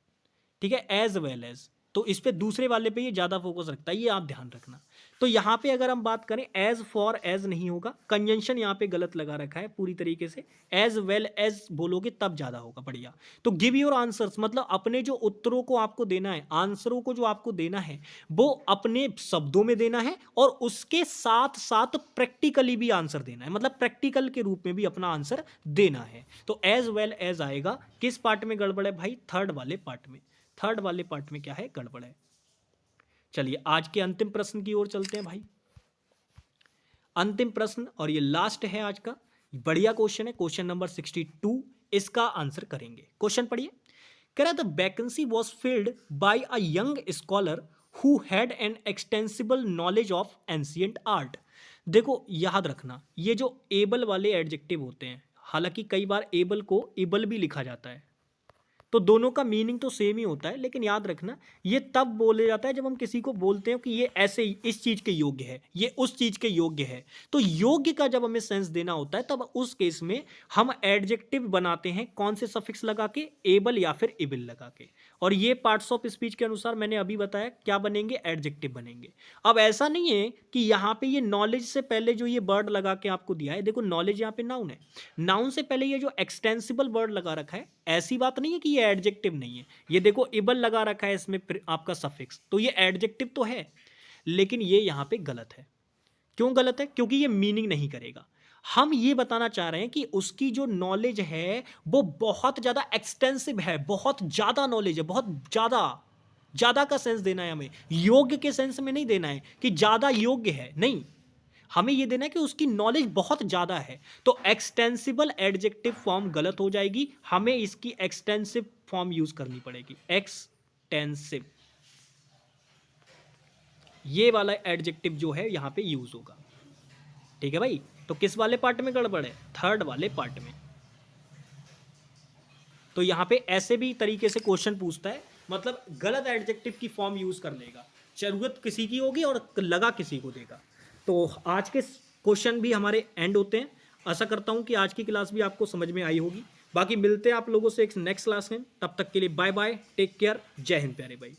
ठीक है, एज वेल एज, तो इस पे दूसरे वाले पे ये ज़्यादा फोकस रखता है, ये आप ध्यान रखना। तो यहाँ पे अगर हम बात करें एज फॉर एज नहीं होगा, कंजंक्शन यहाँ पे गलत लगा रखा है पूरी तरीके से, एज वेल एज बोलोगे तब ज़्यादा होगा, बढ़िया। तो गिव योर आंसर्स मतलब अपने जो उत्तरों को आपको देना है, आंसरों को जो आपको देना है वो अपने शब्दों में देना है, और उसके साथ साथ प्रैक्टिकली भी आंसर देना है, मतलब प्रैक्टिकल के रूप में भी अपना आंसर देना है। तो एज वेल एज आएगा, किस पार्ट में गड़बड़ है भाई, थर्ड वाले पार्ट में। थर्ड वाले पार्ट में क्या है, गड़बड़ है। चलिए आज के अंतिम प्रश्न की ओर चलते हैं भाई। अंतिम प्रश्न और ये लास्ट है आज का, बढ़िया क्वेश्चन है, क्वेश्चन नंबर 62। इसका आंसर करेंगे। क्वेश्चन पढ़िए। कह रहा है the vacancy was filled by a young scholar who had an extensible knowledge of ancient art. देखो याद रखना, ये जो एबल वाले एडजेक्टिव होते हैं, हालांकि कई बार एबल को एबल भी लिखा जाता है, तो दोनों का मीनिंग तो सेम ही होता है, लेकिन याद रखना ये तब बोले जाता है जब हम किसी को बोलते हैं कि ये ऐसे इस चीज़ के योग्य है, ये उस चीज़ के योग्य है। तो योग्य का जब हमें सेंस देना होता है तब उस केस में हम एडजेक्टिव बनाते हैं, कौन से सफिक्स लगा के, एबल या फिर एबल लगा के। और ये पार्ट्स ऑफ स्पीच के अनुसार मैंने अभी बताया क्या बनेंगे, एडजेक्टिव बनेंगे। अब ऐसा नहीं है कि यहाँ पे ये नॉलेज से पहले जो ये वर्ड लगा के आपको दिया है, देखो नॉलेज यहाँ पे नाउन है, नाउन से पहले ये जो एक्सटेंसिबल वर्ड लगा रखा है, ऐसी बात नहीं है कि ये एडजेक्टिव नहीं है। ये देखो एबल लगा रखा है इसमें आपका सफिक्स, तो ये एडजेक्टिव तो है, लेकिन ये यहाँ पे गलत है। क्यों गलत है, क्योंकि ये मीनिंग नहीं करेगा। हम ये बताना चाह रहे हैं कि उसकी जो नॉलेज है वो बहुत ज़्यादा एक्सटेंसिव है, बहुत ज़्यादा नॉलेज है, बहुत ज़्यादा, ज़्यादा का सेंस देना है हमें, योग्य के सेंस में नहीं देना है कि ज़्यादा योग्य है, नहीं, हमें ये देना है कि उसकी नॉलेज बहुत ज़्यादा है। तो एक्सटेंसिबल एडजेक्टिव फॉर्म गलत हो जाएगी, हमें इसकी एक्सटेंसिव फॉर्म यूज करनी पड़ेगी, एक्सटेंसिव। ये वाला एडजेक्टिव जो है यहाँ पे यूज होगा। ठीक है भाई, तो किस वाले पार्ट में गड़बड़ है, थर्ड वाले पार्ट में। तो यहाँ पे ऐसे भी तरीके से क्वेश्चन पूछता है, मतलब गलत एडजेक्टिव की फॉर्म यूज कर लेगा, जरूरत किसी की होगी और लगा किसी को देगा। तो आज के क्वेश्चन भी हमारे एंड होते हैं। आशा करता हूँ कि आज की क्लास भी आपको समझ में आई होगी। बाकी मिलते हैं आप लोगों से एक नेक्स्ट क्लास में, तब तक के लिए बाय बाय, टेक केयर, जय हिंद प्यारे भाई।